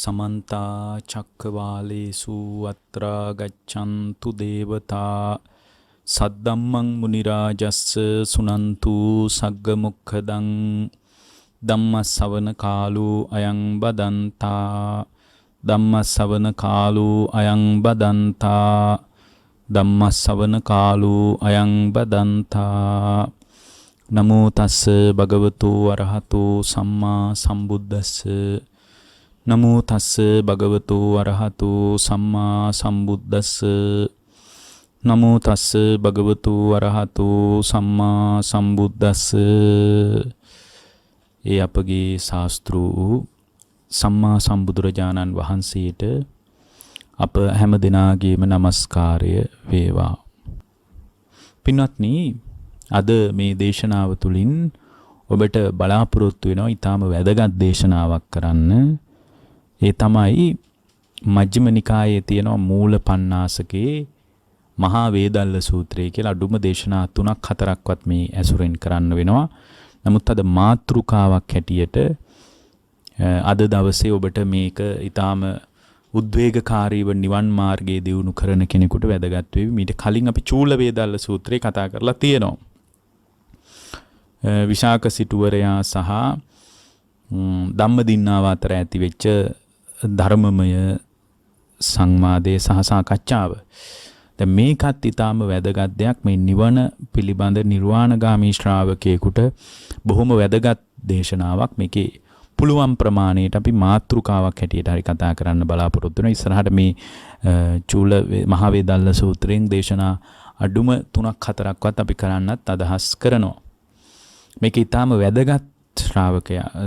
समन्ता चक्रवालेषु अत्र गच्छन्तु देवता सद्दम्मं मुनिराजस्य सुनन्तु सग्गमुखदं धम्मसवनकालो अयं बदन्ता धम्मसवनकालो अयं बदन्ता धम्मसवनकालो अयं बदन्ता नमो तस्ස භගවතු අරහතෝ සම්මා සම්බුද්දස්ස නමෝ තස්ස භගවතු අරහතෝ සම්මා සම්බුද්දස්ස නමෝ තස්ස භගවතු අරහතෝ සම්මා සම්බුද්දස්ස. ඒ අපගේ ශාස්ත්‍රු සම්මා සම්බුදුරජාණන් වහන්සේට අප හැම දිනාගේම নমස්කාරය වේවා. පින්වත්නි, අද මේ දේශනාව තුළින් ඔබට බලාපොරොත්තු වෙනවා ඊටාම වැදගත් දේශනාවක් කරන්න. ඒ තමයි මජ්ක්‍ධිම නිකායේ තියෙන මූල පණ්ණාසකේ මහා වේදල්ල සූත්‍රය කියලා අඩුම දේශනා 3ක් 4ක්වත් මේ ඇසුරෙන් කරන්න වෙනවා. නමුත් අද මාතෘකාවක් හැටියට අද දවසේ ඔබට මේක ඊටාම උද්වේගකාරීව නිවන් මාර්ගයේ දියුණු කරන කෙනෙකුට වැදගත් වෙවි. මීට කලින් අපි චූල වේදල්ල සූත්‍රය කතා කරලා තියෙනවා. විශාක සිටුවරයා සහ ධම්මදින්නාව අතර ඇති වෙච්ච ධර්මමය සංවාදයේ සහ සාකච්ඡාව. දැන් මේකත් ඊටාම වැදගත් දෙයක්. මේ නිවන පිළිබඳ නිර්වාණගාමී ශ්‍රාවකයෙකුට බොහොම වැදගත් දේශනාවක්. මේකේ පුළුවන් ප්‍රමාණයට අපි මාතෘකාවක් හැටියට හරි කතා කරන්න බලාපොරොත්තු වෙනවා. ඉස්සරහට මේ චූල මහා වේදල්ල සූත්‍රයෙන් දේශනා අඩුම 3ක් 4ක්වත් අපි කරන්නත් අදහස් කරනවා. මේක ඊටාම වැදගත්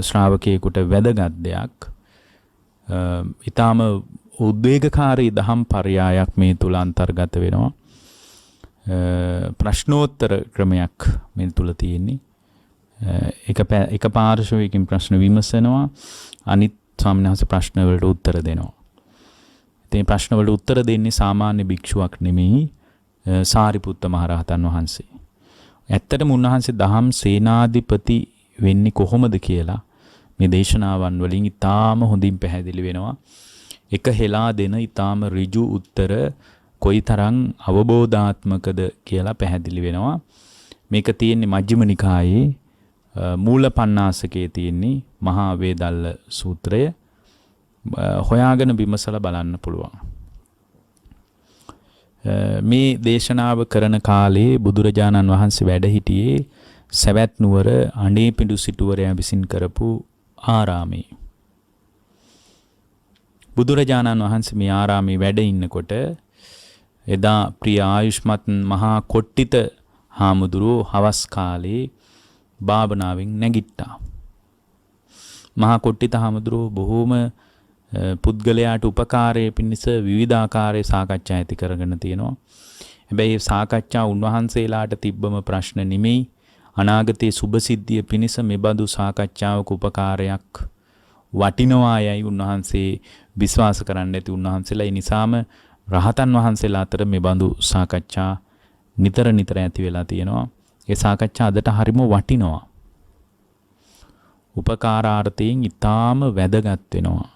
ශ්‍රාවකයෙකුට වැදගත් දෙයක්. ඊටාම උද්වේගකාරී දහම් පරයයක් මේ තුල අන්තර්ගත වෙනවා. ප්‍රශ්නෝත්තර ක්‍රමයක් මේ තුල තියෙන්නේ. එක පාර්ශවයකින් ප්‍රශ්න විමසනවා, අනිත් ස්වාමීන් වහන්සේ ප්‍රශ්න වලට උත්තර දෙනවා. ඉතින් ප්‍රශ්න වලට උත්තර දෙන්නේ සාමාන්‍ය භික්ෂුවක් නෙමෙයි, සාරිපුත්ත මහරහතන් වහන්සේ. ඇත්තටම උන්වහන්සේ දහම් සේනාධිපති වෙන්නේ කොහොමද කියලා මේ දේශනාවන් වලින් ඉතාම හොඳින් පැහැදිලි වෙනවා. එක හෙලා දෙන ඉතාම ඍජු උත්තර කොයිතරම් අවබෝධාත්මකද කියලා පැහැදිලි වෙනවා. මේක තියෙන්නේ මජ්ක්‍ධිම නිකායේ මූල පණ්ණාසකයේ තියෙන්නේ මහා වේදල්ල සූත්‍රය. හොයාගෙන විමසලා බලන්න පුළුවන්. මේ දේශනාව කරන කාලේ බුදුරජාණන් වහන්සේ වැඩ සිටියේ සවැත් නුවර අඬේපිඬු සිටුවරයා විසින් කරපු ආරාමේ. බුදුරජාණන් වහන්සේ මේ ආරාමේ වැඩ ඉන්නකොට එදා ප්‍රිය ආයුෂ්මත් මහා කොට්ටිත හාමුදුරුවෝ හවස් කාලේ භාවනාවෙන් නැගිට්ටා. මහා කොට්ටිත හාමුදුරුවෝ බොහෝම පුද්ගලයාට උපකාරයේ පිණිස විවිධාකාරයේ සාකච්ඡා ඇති කරගෙන තියෙනවා. හැබැයි මේ සාකච්ඡා උන්වහන්සේලාට තිබ්බම ප්‍රශ්න නෙමෙයි. අනාගතයේ සුභසිද්ධිය පිණිස මෙබඳු සාකච්ඡාවක උපකාරයක් වටිනවායයි උන්වහන්සේ විශ්වාස කරන්න ඇති උන්වහන්සේලා. ඒ නිසාම රහතන් වහන්සේලා අතර මෙබඳු සාකච්ඡා නිතර ඇති වෙලා තියෙනවා. ඒ සාකච්ඡා අදට හරිම වටිනවා. උපකාරාර්ථයෙන් ඊටාම වැදගත් වෙනවා.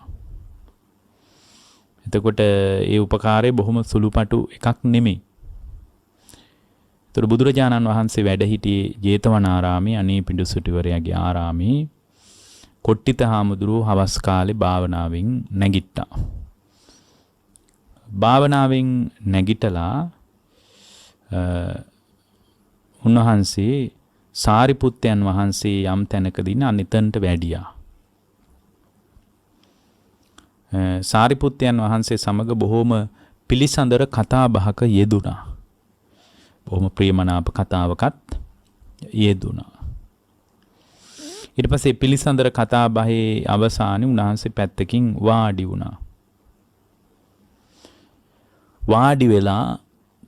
එතකොට ඒ උපකාරය බොහොම සුළුපටු එකක් නෙමෙයි. ඒතර බුදුරජාණන් වහන්සේ වැඩ සිටියේ ජේතවනාරාමේ අනේපිඬු සිටුවරයාගේ ආරාමේ. කොට්ටිත හාමුදුරුවෝ හවස් කාලේ භාවනාවෙන් නැගිට්ටා. භාවනාවෙන් නැගිටලා උන්වහන්සේ සාරිපුත්තයන් වහන්සේ යම් තැනකදී අනිතන්ට වැඩියා. සාරිපුත්තයන් වහන්සේ සමග බොහොම පිළිසඳර කතා බහක යෙදුණා. බොහොම ප්‍රියමනාප කතාවකත් යෙදුණා. ඊට පස්සේ පිළිසඳර කතා බහේ අවසානයේ උන්වහන්සේ පැත්තකින් වාඩි වුණා. වාඩි වෙලා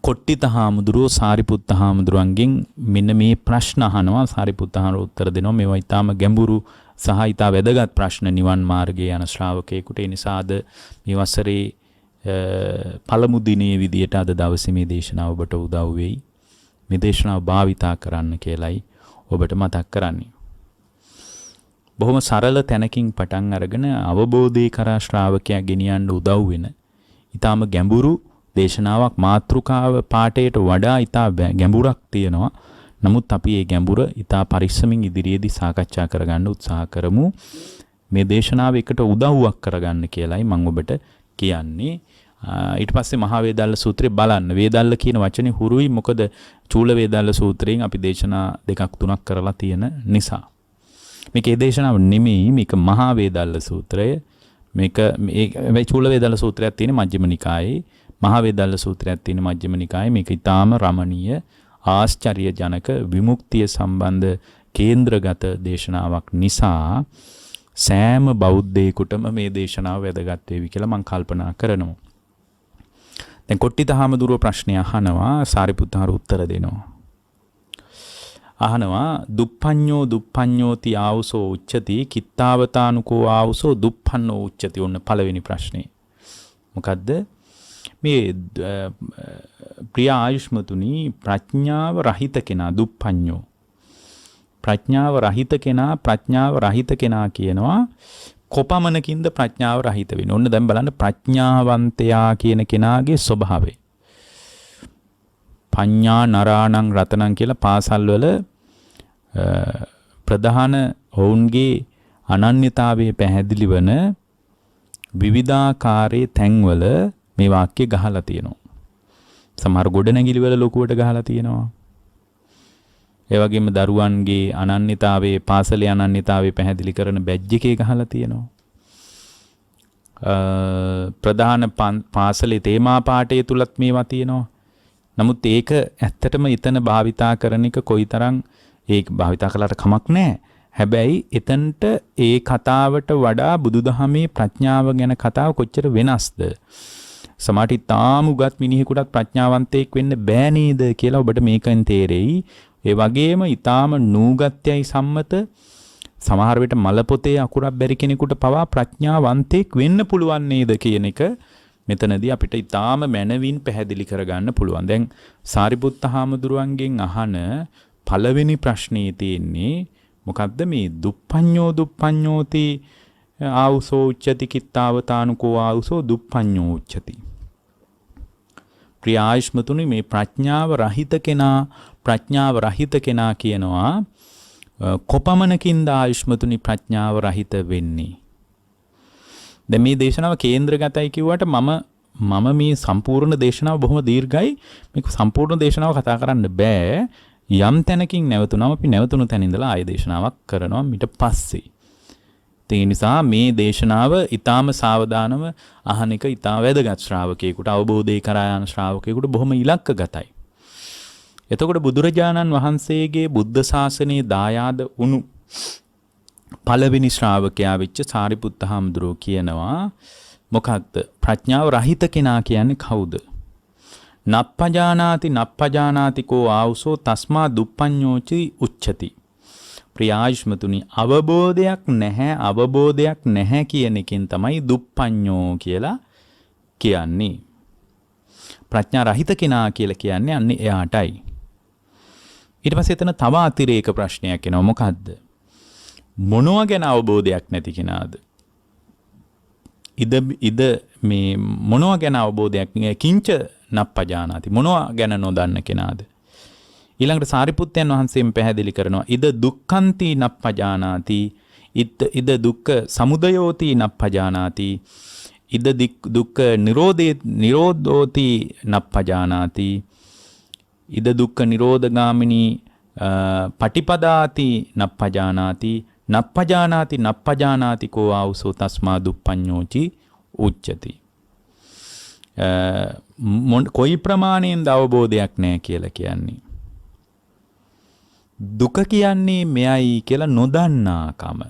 කොට්ටිත හාමුදුරුවෝ සාරිපුත්ත හාමුදුරුවන්ගෙන් මෙන්න මේ ප්‍රශ්න අහනවා. සාරිපුත්ත හාමුදුරුවෝ උත්තර දෙනවා. මේවා ඊටාම ගැඹුරු සහ ඊටා වැදගත් ප්‍රශ්න නිවන් මාර්ගයේ යන ශ්‍රාවකයෙකුට. ඒ නිසා අද මේ වසරේ පළමු දිනේ විදියට අද දවසේ මේ දේශනාව ඔබට උදව් වෙයි. මේ දේශනාව භාවිතා කරන්න කියලයි ඔබට මතක් කරන්නේ. බොහොම සරල තැනකින් පටන් අරගෙන අවබෝධය කරා ශ්‍රාවකයා ගෙනියන්න උදව් වෙන ඊටාම ගැඹුරු දේශනාවක් මාතෘකාව පාඩේට වඩා ඊටා ගැඹුරක් තියෙනවා. නමුත් අපි මේ ගැඹුර ඊටා පරිස්සමින් ඉදිරියේදී සාකච්ඡා කරගන්න උත්සාහ කරමු. මේ දේශනාව එකට උදව්වක් කරගන්න කියලායි මම ඔබට කියන්නේ. ඊට පස්සේ මහා වේදල්ල සූත්‍රය බලන්න. වේදල්ල කියන වචනේ හුරුයි. මොකද චූල වේදල්ල සූත්‍රයෙන් අපි දේශනා දෙකක් තුනක් කරලා තියෙන නිසා. මේකේ දේශනාව නෙමෙයි, මේක මහා වේදල්ල සූත්‍රය. මේක මේ චූල වේදල්ල සූත්‍රයක් තියෙන මජ්ක්‍ධිම නිකායේ, මහා වේදල්ල සූත්‍රයක් තියෙන මජ්ක්‍ධිම නිකායේ. මේක ඊටාම රමණීය, ආශ්චර්යජනක, විමුක්තිය සම්බන්ධ කේන්ද්‍රගත දේශනාවක් නිසා සෑම බෞද්ධයෙකුටම මේ දේශනාව වැදගත් වේවි කියලා මම කල්පනා කරනවා. දැන් කොට්ටිත හාමුදුරුවෝ ප්‍රශ්නය අහනවා, සාරිපුත්ත හාමුදුරුවෝ උත්තර දෙනවා. අහනවා දුප්පඤ්ඤෝති ආවුසෝ උච්චති කිත්තාවතානුකෝ ආවුසෝ දුප්පන්නෝ උච්චති. ඔන්න පළවෙනි ප්‍රශ්නේ. මොකද්ද? මේ ප්‍රිය ආයුෂ්මතුනි, ප්‍රඥාව රහිත කෙනා දුප්පඤ්ඤෝ. ප්‍රඥාව රහිත කෙනා කියනවා කොපමණකින්ද ප්‍රඥාව රහිත වෙන්නේ. ඔන්න දැන් බලන්න ප්‍රඥාවන්තයා කියන කෙනාගේ ස්වභාවය. පඤ්ඤා නරාණං රතනං කියලා පාසල්වල ප්‍රධාන ඔවුන්ගේ අනන්‍යතාවයේ පැහැදිලි වන විවිධාකාරයේ තැන්වල මේ වාක්‍ය ගහලා තියෙනවා. සමහර ගොඩනැගිලි වල ලොකුවට ගහලා තියෙනවා. ඒ වගේම දරුවන්ගේ අනන්‍යතාවයේ පාසලේ අනන්‍යතාවයේ පැහැදිලි කරන බැජ් එකේ ගහලා තියෙනවා. ප්‍රධාන පාසලේ තේමා පාඨය තුලත් මේවා තියෙනවා. නමුත් ඒක ඇත්තටම එතන භාවිතා කරන එක කොයිතරම් ඒක භාවිතා කළාට කමක් නැහැ. හැබැයි එතනට ඒ කතාවට වඩා බුදුදහමේ ප්‍රඥාව ගැන කතාව කොච්චර වෙනස්ද? සමහරට තාම උගත් මිනිහෙකුටත් ප්‍රඥාවන්තයෙක් වෙන්න බෑ නේද කියලා ඔබට මේකෙන් තේරෙයි. ඒ වගේම ඊටාම නූගත්යයි සම්මත සමහර විට මල පොතේ අකුරක් බැරි කෙනෙකුට පවා ප්‍රඥාවන්තයෙක් වෙන්න පුළුවන් නේද කියන එක මෙතනදී අපිට ඊටාම මනවින් පැහැදිලි කරගන්න පුළුවන්. දැන් සාරිපුත්ත හාමුදුරුවන්ගෙන් අහන පළවෙනි ප්‍රශ්නේ තියෙන්නේ මොකද්ද? මේ දුප්පඤ්ඤෝති ආවුසෝ උච්චති කිත්තාවතානුකෝ ආවුසෝ දුප්පඤ්ඤෝ උච්චති. ප්‍රිය ආයුෂ්මතුනි, මේ ප්‍රඥාව රහිත කෙනා කියනවා කොපමණකින්ද ආයුෂ්මතුනි ප්‍රඥාව රහිත වෙන්නේ? දැන් මේ දේශනාව කේන්ද්‍රගතයි කිව්වට මම මේ සම්පූර්ණ දේශනාව බොහොම දීර්ඝයි. මේක සම්පූර්ණ දේශනාව කතා කරන්න බෑ. යම් තැනකින් නැවතුනම අපි නැවතුණු තැන ඉඳලා ආයෙ දේශනාවක් කරනවා ඊට පස්සේ. ඒ නිසා මේ දේශනාව ඊටාම සාවධානව අහන එක ඊටා වැදගත් ශ්‍රාවකයෙකුට, අවබෝධය කරා යන ශ්‍රාවකයෙකුට බොහොම ඉලක්කගතයි. එතකොට බුදුරජාණන් වහන්සේගේ බුද්ධ ශාසනයේ දායාද වුණු පළවෙනි ශ්‍රාවකයා වෙච්ච සාරිපුත්ත හාමුදුරුවෝ කියනවා මොකක්ද? ප්‍රඥාව රහිත කෙනා කියන්නේ කවුද? නප්පජානාති කෝ ආවුසෝ තස්මා දුප්පඤ්ඤෝචි උච්චති. ප්‍රියායුෂ්මතුනි, අවබෝධයක් නැහැ කියන එකෙන් තමයි දුප්පඤ්ඤෝ කියලා කියන්නේ. ප්‍රඥා රහිත කෙනා කියලා කියන්නේ අන්නේ එයාටයි. ඊට පස්සේ එතන තව අතිරේක ප්‍රශ්නයක් එනවා. මොකද්ද? මොනවා ගැන අවබෝධයක් නැති කෙනාද? ඉද මේ මොනවා ගැන අවබෝධයක් කිංච නප්පජානාති, මොනවා ගැන නොදන්න කෙනාද? ඊළඟට සාරිපුත්තයන් වහන්සේම පැහැදිලි කරනවා ඉද දුක්ඛන්ති නප්පජානාති, ඉද දුක්ඛ සමුදයෝති නප්පජානාති, ඉද දුක්ඛ නිරෝධෝති නප්පජානාති, ඉද දුක්ඛ නිරෝධගාමිනී පටිපදාති නප්පජානාති, නප්පජානාති කෝ ආවුසෝ තස්මා දුප්පඤ්ඤෝචි උච්චති. කොයි ප්‍රමාණයෙන්ද අවබෝධයක් නැහැ කියලා කියන්නේ? දුක කියන්නේ මෙයයි කියලා නොදන්නාකම.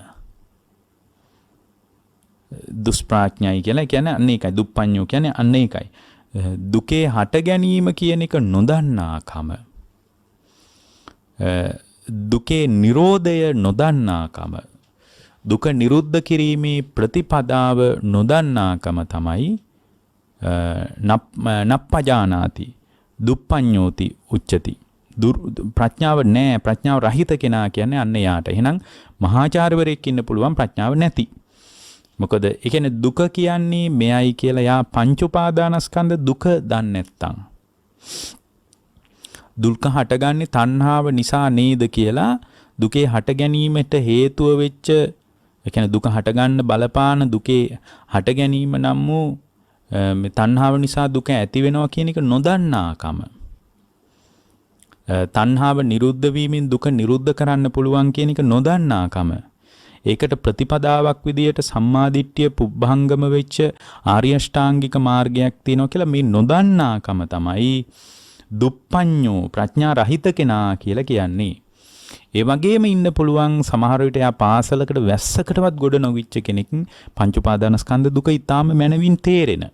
දුෂ්ප්‍රඥයි කියලා කියන්නේ අන්න ඒකයි. දුප්පඤ්ඤෝ කියන්නේ අන්න ඒකයි. දුකේ හට ගැනීම කියන එක නොදන්නාකම. දුකේ නිරෝධය නොදන්නාකම. දුක නිරුද්ධ කිරීමේ ප්‍රතිපදාව නොදන්නාකම තමයි නප්පජානාති දුප්පඤ්ඤෝති උච්චති. ප්‍රඥාව නැහැ, ප්‍රඥාව රහිත කෙනා කියන්නේ අන්න යාට. එහෙනම් මහාචාර්යවරයෙක් ඉන්න පුළුවන් ප්‍රඥාව නැති. මොකද ඒ කියන්නේ දුක කියන්නේ මෙයයි කියලා යා පංච උපාදානස්කන්ධ දුක දන්නේ නැත්තම්. දුක හටගන්නේ තණ්හාව නිසා නේද කියලා දුකේ හට ගැනීමට හේතුව වෙච්ච, ඒ කියන්නේ දුක හටගන්න බලපාන දුකේ හට ගැනීම නම් වූ මේ තණ්හාව නිසා දුක ඇති වෙනවා කියන එක නොදන්නාකම. තණ්හාව නිරුද්ධ වීමෙන් දුක නිරුද්ධ කරන්න පුළුවන් කියන එක නොදන්නාකම. ඒකට ප්‍රතිපදාවක් විදියට සම්මාදිට්ඨිය පුබ්බංගම වෙච්ච ආර්ය අෂ්ටාංගික මාර්ගයක් තියෙනවා කියලා මේ නොදන්නාකම තමයි දුප්පඤ්ඤෝ ප්‍රඥා රහිත කෙනා කියලා කියන්නේ. ඒ වගේම ඉන්න පුළුවන් සමහර විට යා පාසලකට වැස්සකටවත් ගොඩ නොවිච්ච කෙනෙක් පංච උපාදානස්කන්ධ දුක ඊටාම මනවින් තේරෙන.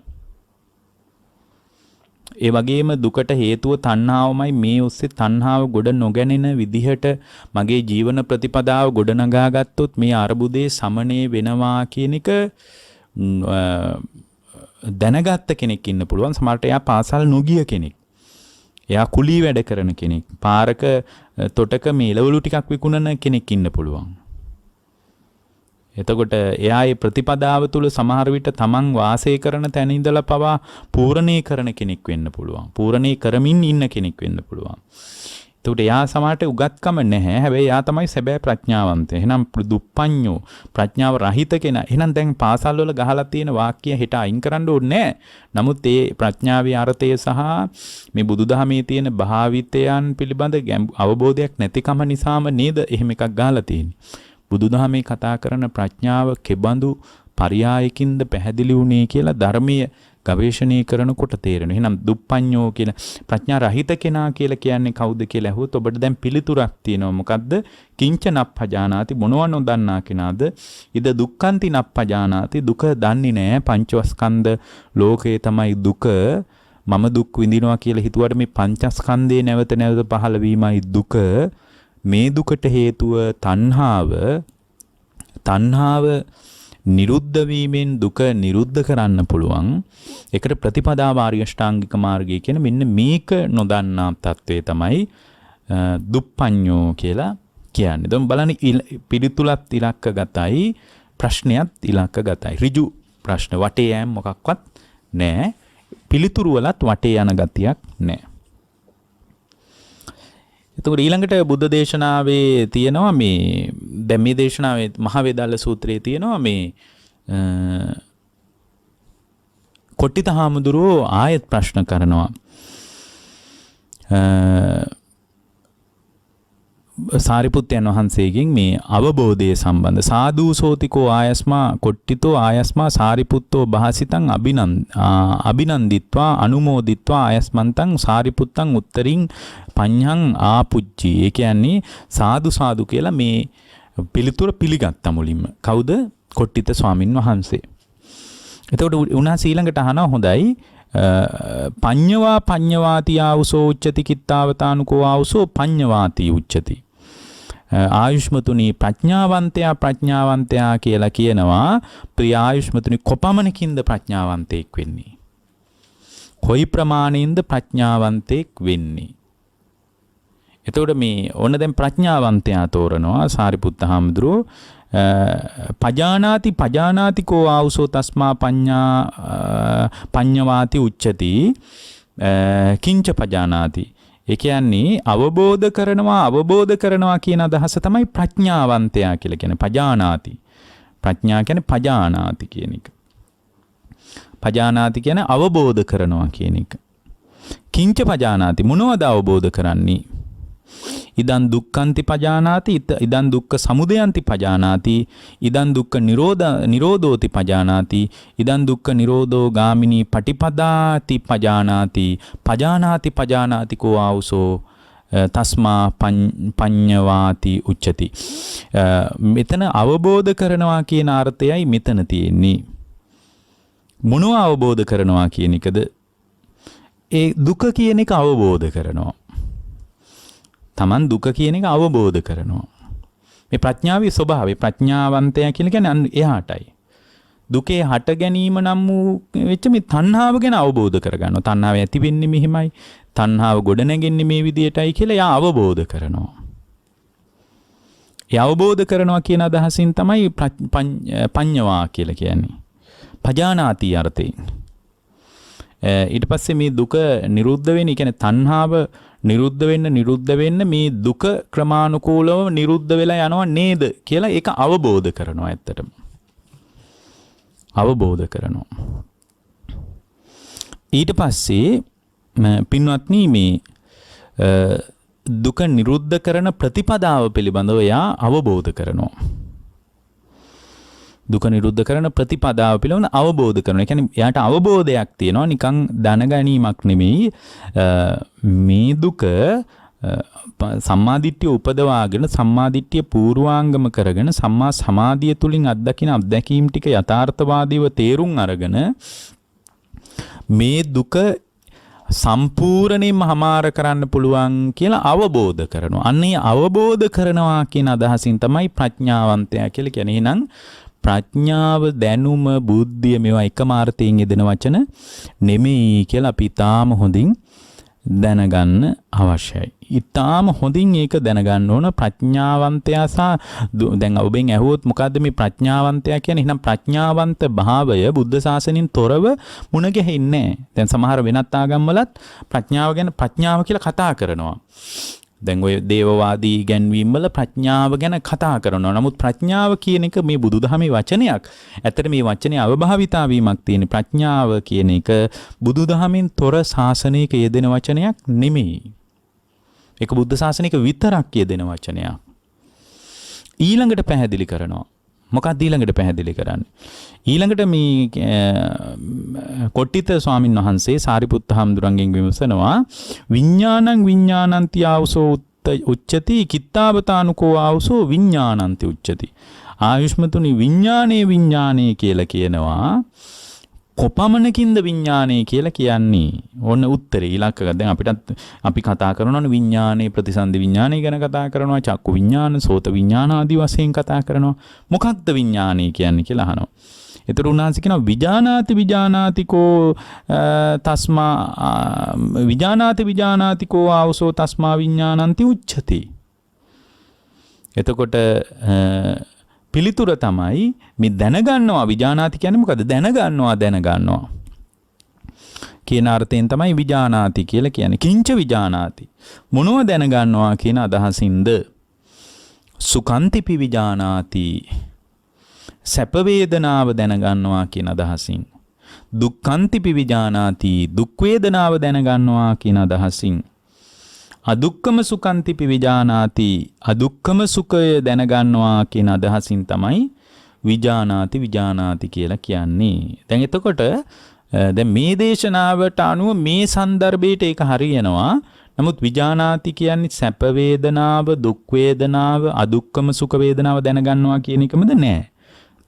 ඒ වගේම දුකට හේතුව තණ්හාවමයි. මේ ඔස්සේ තණ්හාව ගොඩ නොගැනෙන විදිහට මගේ ජීවන ප්‍රතිපදාව ගොඩනගා ගත්තොත් මේ අරුබුදේ සමනය වෙනවා කියන එක දැනගත්ත කෙනෙක් ඉන්න පුළුවන්. සමහරට එයා පාසල් නොගිය කෙනෙක්. එයා කුලී වැඩ කරන කෙනෙක්. පාරක තොටක මේ එළවලු ටිකක් විකුණන කෙනෙක් ඉන්න පුළුවන්. එතකොට එයා මේ ප්‍රතිපදාව තුළ සමහර විට තමන් වාසය කරන තැන ඉඳලා පවා පූර්ණේ කරන කෙනෙක් වෙන්න පුළුවන්. පූර්ණේ කරමින් ඉන්න කෙනෙක් වෙන්න පුළුවන්. එතකොට එයා සමහරට උගත්කම නැහැ. හැබැයි එයා තමයි සැබෑ ප්‍රඥාවන්තය. එහෙනම් දුප්පඤ්ඤෝ ප්‍රඥාව රහිත කෙනා. එහෙනම් දැන් පාසල් වල ගහලා තියෙන වාක්‍ය හෙට අයින් කරන්න ඕනේ නැහැ. නමුත් ඒ ප්‍රඥාවේ අර්ථය සහ මේ බුදුදහමේ තියෙන භාවිතයන් පිළිබඳ අවබෝධයක් නැතිකම නිසාම නේද එහෙම එකක් ගහලා තියෙන්නේ. බුදුදහමේ කතා කරන ප්‍රඥාව කෙබඳු පරයායකින්ද පැහැදිලි වුණේ කියලා ධර්මීය ගවේෂණය කරනකොට තේරෙනවා. එහෙනම් දුප්පඤ්ඤෝ කියලා ප්‍රඥා රහිත කෙනා කියලා කියන්නේ කවුද කියලා අහුවොත් ඔබට දැන් පිළිතුරක් තියෙනවා. මොකද්ද? කිංච නප්පජානාති මොනවා නොදන්නා කෙනාද? ඉද දුක්ඛන්ති නප්පජානාති දුක දන්නේ නැහැ. පංචස්කන්ධ ලෝකේ තමයි දුක. මම දුක් විඳිනවා කියලා හිතුවට මේ පංචස්කන්ධේ නැවත නැවත පහළ වීමයි දුක. මේ දුකට හේතුව තණ්හාව නිරුද්ධ වීමෙන් දුක නිරුද්ධ කරන්න පුළුවන්. ඒකට ප්‍රතිපදාව ආර්ය අෂ්ටාංගික මාර්ගය කියන මෙන්න මේක නොදන්නා තත්වය තමයි දුප්පඤ්ඤෝ කියලා කියන්නේ. දැන් බලන්න පිළිතුලත් ඉලක්කගතයි ප්‍රශ්නයත් ඉලක්කගතයි. ඍජු ප්‍රශ්න වටේ යෑම මොකක්වත් නැහැ. පිළිතුරු වලත් වටේ යන ගතියක් නැහැ. එතකොට ඊළඟට බුද්ධ දේශනාවේ තියෙනවා මේ දැන් මේ දේශනාවේ මහ වේදාල සූත්‍රයේ තියෙනවා මේ කොට්ටිත හාමුදුරුවෝ ආයෙත් ප්‍රශ්න කරනවා. සාරිපුත්තයන් වහන්සේගෙන් මේ අවබෝධය සම්බන්ධ සාදු සෝතිකෝ ආයස්මා කොට්ටිතෝ ආයස්මා සාරිපුත්තෝ භාසිතං අභිනන්දිත්වා අනුමෝදිත්වා ආයස්මන්තං සාරිපුත්තං උත්තරින් පඤ්ඤං ආපුච්චි. ඒ කියන්නේ සාදු සාදු කියලා මේ පිළිතුර පිළිගත්තා මුලින්ම. කවුද? කොට්ටිත ස්වාමින් වහන්සේ. එතකොට උන්වහන්සේ ඊළඟට අහනවා හොඳයි පඤ්ඤවා පඤ්ඤවාති ආවුසෝ උච්චති කිත්තාවතානුකෝ ආවුසෝ පඤ්ඤවාති උච්චති. ආයුෂ්මතුනි ප්‍රඥාවන්තයා කියලා කියනවා. ප්‍රිය ආයුෂ්මතුනි කොපමණකින්ද ප්‍රඥාවන්තයෙක් වෙන්නේ? කොයි ප්‍රමාණයෙන්ද ප්‍රඥාවන්තයෙක් වෙන්නේ? එතකොට මේ ඕන දැන් ප්‍රඥාවන්තයා තෝරනවා සාරිපුත්ත හාමුදුරුවෝ. පජානාති කෝ ආවුසෝ තස්මා පඤ්ඤවාති උච්චති කිංච පජානාති. ඒ කියන්නේ අවබෝධ කරනවා කියන අදහස තමයි ප්‍රඥාවන්තයා කියලා කියන්නේ. පජානාති. ප්‍රඥා කියන්නේ පජානාති කියන එක. පජානාති කියන්නේ අවබෝධ කරනවා කියන එක. කිංච පජානාති මොනවද අවබෝධ කරන්නේ? ඉදන් දුක්ඛන්ති පජානාති ඉදන් දුක්ඛ සමුදයන්ති පජානාති ඉදන් දුක්ඛ නිරෝධෝති පජානාති ඉදන් දුක්ඛ නිරෝධෝ ගාමිනී පටිපදාති පජානාති කෝ ආවුසෝ තස්මා පඤ්ඤවාති උච්චති. මෙතන අවබෝධ කරනවා කියන අර්ථයයි මෙතන තියෙන්නේ. මොනව අවබෝධ කරනවා කියන එකද? ඒ දුක කියන එක අවබෝධ කරනවා. තමන් දුක කියන එක අවබෝධ කරනවා. මේ ප්‍රඥාවේ ස්වභාවය ප්‍රඥාවන්තයා කියලා කියන්නේ එහාටයි. දුකේ හට ගැනීම නම් වූ වෙච්ච මේ තණ්හාව ගැන අවබෝධ කරගන්නවා. තණ්හාව ඇති වෙන්නේ මෙහිමයි. තණ්හාව ගොඩ නැගෙන්නේ මේ විදියටයි කියලා එයා අවබෝධ කරනවා. ඒ අවබෝධ කරනවා කියන අදහසින් තමයි පඤ්ඤවා කියලා කියන්නේ. පජානාති අර්ථයෙන්. ඊට පස්සේ මේ දුක නිරුද්ධ වෙන්නේ, කියන්නේ තණ්හාව නිරුද්ධ වෙන්න මේ දුක ක්‍රමානුකූලව නිරුද්ධ වෙලා යනවා නේද කියලා ඒක අවබෝධ කරනවා. ඇත්තටම අවබෝධ කරනවා. ඊට පස්සේ පින්වත්නි මේ දුක නිරුද්ධ කරන ප්‍රතිපදාව පිළිබඳව එයා අවබෝධ කරනවා. දුක නිරුද්ධ කරන ප්‍රතිපදාව පිළිබඳව අවබෝධ කරනවා. ඒ කියන්නේ එයාට අවබෝධයක් තියෙනවා, නිකන් දැනගැනීමක් නෙමෙයි. මේ දුක සම්මාදිට්ඨිය උපදවාගෙන සම්මාදිට්ඨිය පූර්වාංගම කරගෙන සම්මා සමාධිය තුලින් අත්දකින අත්දැකීම් ටික යථාර්ථවාදීව තේරුම් අරගෙන මේ දුක සම්පූර්ණයෙන්ම හමාර කරන්න පුළුවන් කියලා අවබෝධ කරනවා. අන්නේ අවබෝධ කරනවා කියන අදහසින් තමයි ප්‍රඥාවන්තයා කියලා කියන්නේ. එහෙනම් ප්‍රඥාව, දැනුම, බුද්ධිය මේවා එකම අර්ථයෙන් යෙදෙන වචන නෙමෙයි කියලා අපි තාම හොඳින් දැනගන්න අවශ්‍යයි. ඊටාම හොඳින් ඒක දැනගන්න ඕන. ප්‍රඥාවන්තයා සහ දැන් ඔබෙන් ඇහුවොත් මොකද්ද මේ ප්‍රඥාවන්තයා කියන්නේ? එහෙනම් ප්‍රඥාවන්ත භාවය බුද්ධ ශාසනයෙන් තොරව මුණ ගැහෙන්නේ නැහැ. දැන් සමහර වෙනත් ආගම්වලත් ප්‍රඥාව ගැන ප්‍රඥාව කියලා කතා කරනවා. දැන් ඔය දේවවාදී ගැන්වීම් වල ප්‍රඥාව ගැන කතා කරනවා. නමුත් ප්‍රඥාව කියන එක මේ බුදුදහමේ වචනයක්. ඇත්තට මේ වචනේ අවභාවිතා වීමක් තියෙන. ප්‍රඥාව කියන එක බුදුදහමෙන් තොර ශාසනයක යෙදෙන වචනයක් නෙමෙයි. ඒක බුද්ධ ශාසනයක විතරක් යෙදෙන වචනයක්. ඊළඟට පැහැදිලි කරනවා. මොකක්ද ඊළඟට පැහැදිලි කරන්නේ? ඊළඟට මේ කොට්ටිත ස්වාමින් වහන්සේ සාරිපුත්ත හාමුදුරන්ගෙන් විමසනවා, විඥානං විඥානන්ති ආවසෝ උච්චති කිත්තාවතානුකෝ ආවසෝ විඥානන්ති උච්චති. ආයුෂ්මතුනි විඥානේ කියලා කියනවා. කොපමණකින්ද විඥානේ කියලා කියන්නේ? ඕන උත්තරේ ඉලක්කයක්. දැන් අපි කතා කරනවානේ විඥානේ, ප්‍රතිසන්දි විඥානේ ගැන කතා කරනවා, චක්කු විඥාන, සෝත විඥාන ආදී වශයෙන් කතා කරනවා. මොකක්ද විඥානේ කියන්නේ කියලා අහනවා. ඒතර උන්වහන්සේ කියනවා විජානාතිකෝ තස්මා විජානාතිකෝ ආවසෝ තස්මා විඥානන්ති උච්චති. එතකොට පිළිතුර තමයි මේ දැනගන්නවා. විජානාති කියන්නේ මොකද්ද? දැනගන්නවා කියන අර්ථයෙන් තමයි විජානාති කියලා කියන්නේ. කිංච විජානාති, මොනව දැනගන්නවා කියන අදහසින්ද? සුඛන්තිපි විජානාති, සැප වේදනාව දැනගන්නවා කියන අදහසින්. දුක්ඛන්තිපි විජානාති, දුක් වේදනාව දැනගන්නවා කියන අදහසින්. අදුක්කම සුඛන්තිපි විජානාති, අදුක්කම සුඛය දැනගන්නවා කියන අදහසින් තමයි විජානාති කියලා කියන්නේ. දැන් එතකොට දැන් මේ දේශනාවට අනුව මේ સંદર્ભයට ඒක හරියනවා. නමුත් විජානාති කියන්නේ සැප වේදනාව, දුක් වේදනාව, අදුක්කම සුඛ වේදනාව දැනගන්නවා කියන එකමද? නෑ.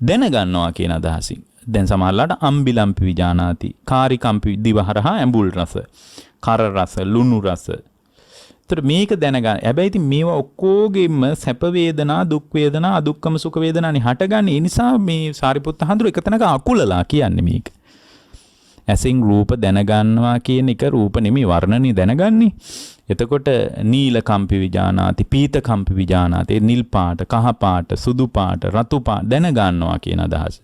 දැනගන්නවා කියන අදහසින්. දැන් සමහරලාට අම්බිලම්පි විජානාති, කාරිකම්පි දිවහරහා ඇඹුල් රස, කර රස, ලුණු රස. ඒතර මේක දැනගන්න. හැබැයි ඉතින් මේවා ඔක්කොගෙම සැප වේදනා, දුක් වේදනා, අදුක්කම සුඛ වේදනානේ හටගන්නේ. ඒ නිසා මේ සාරිපුත්ත හඳුර එක තැනක අකුලලා කියන්නේ මේක. ඇසින් රූප දැනගන්නවා කියන එක රූප නෙමෙයි, වර්ණනේ දැනගන්නේ. එතකොට නීල කම්පි විජානාති, පීත කම්පි විජානාති, නිල් පාට, කහ පාට, සුදු පාට, රතු පාට දැනගන්නවා කියන අදහස.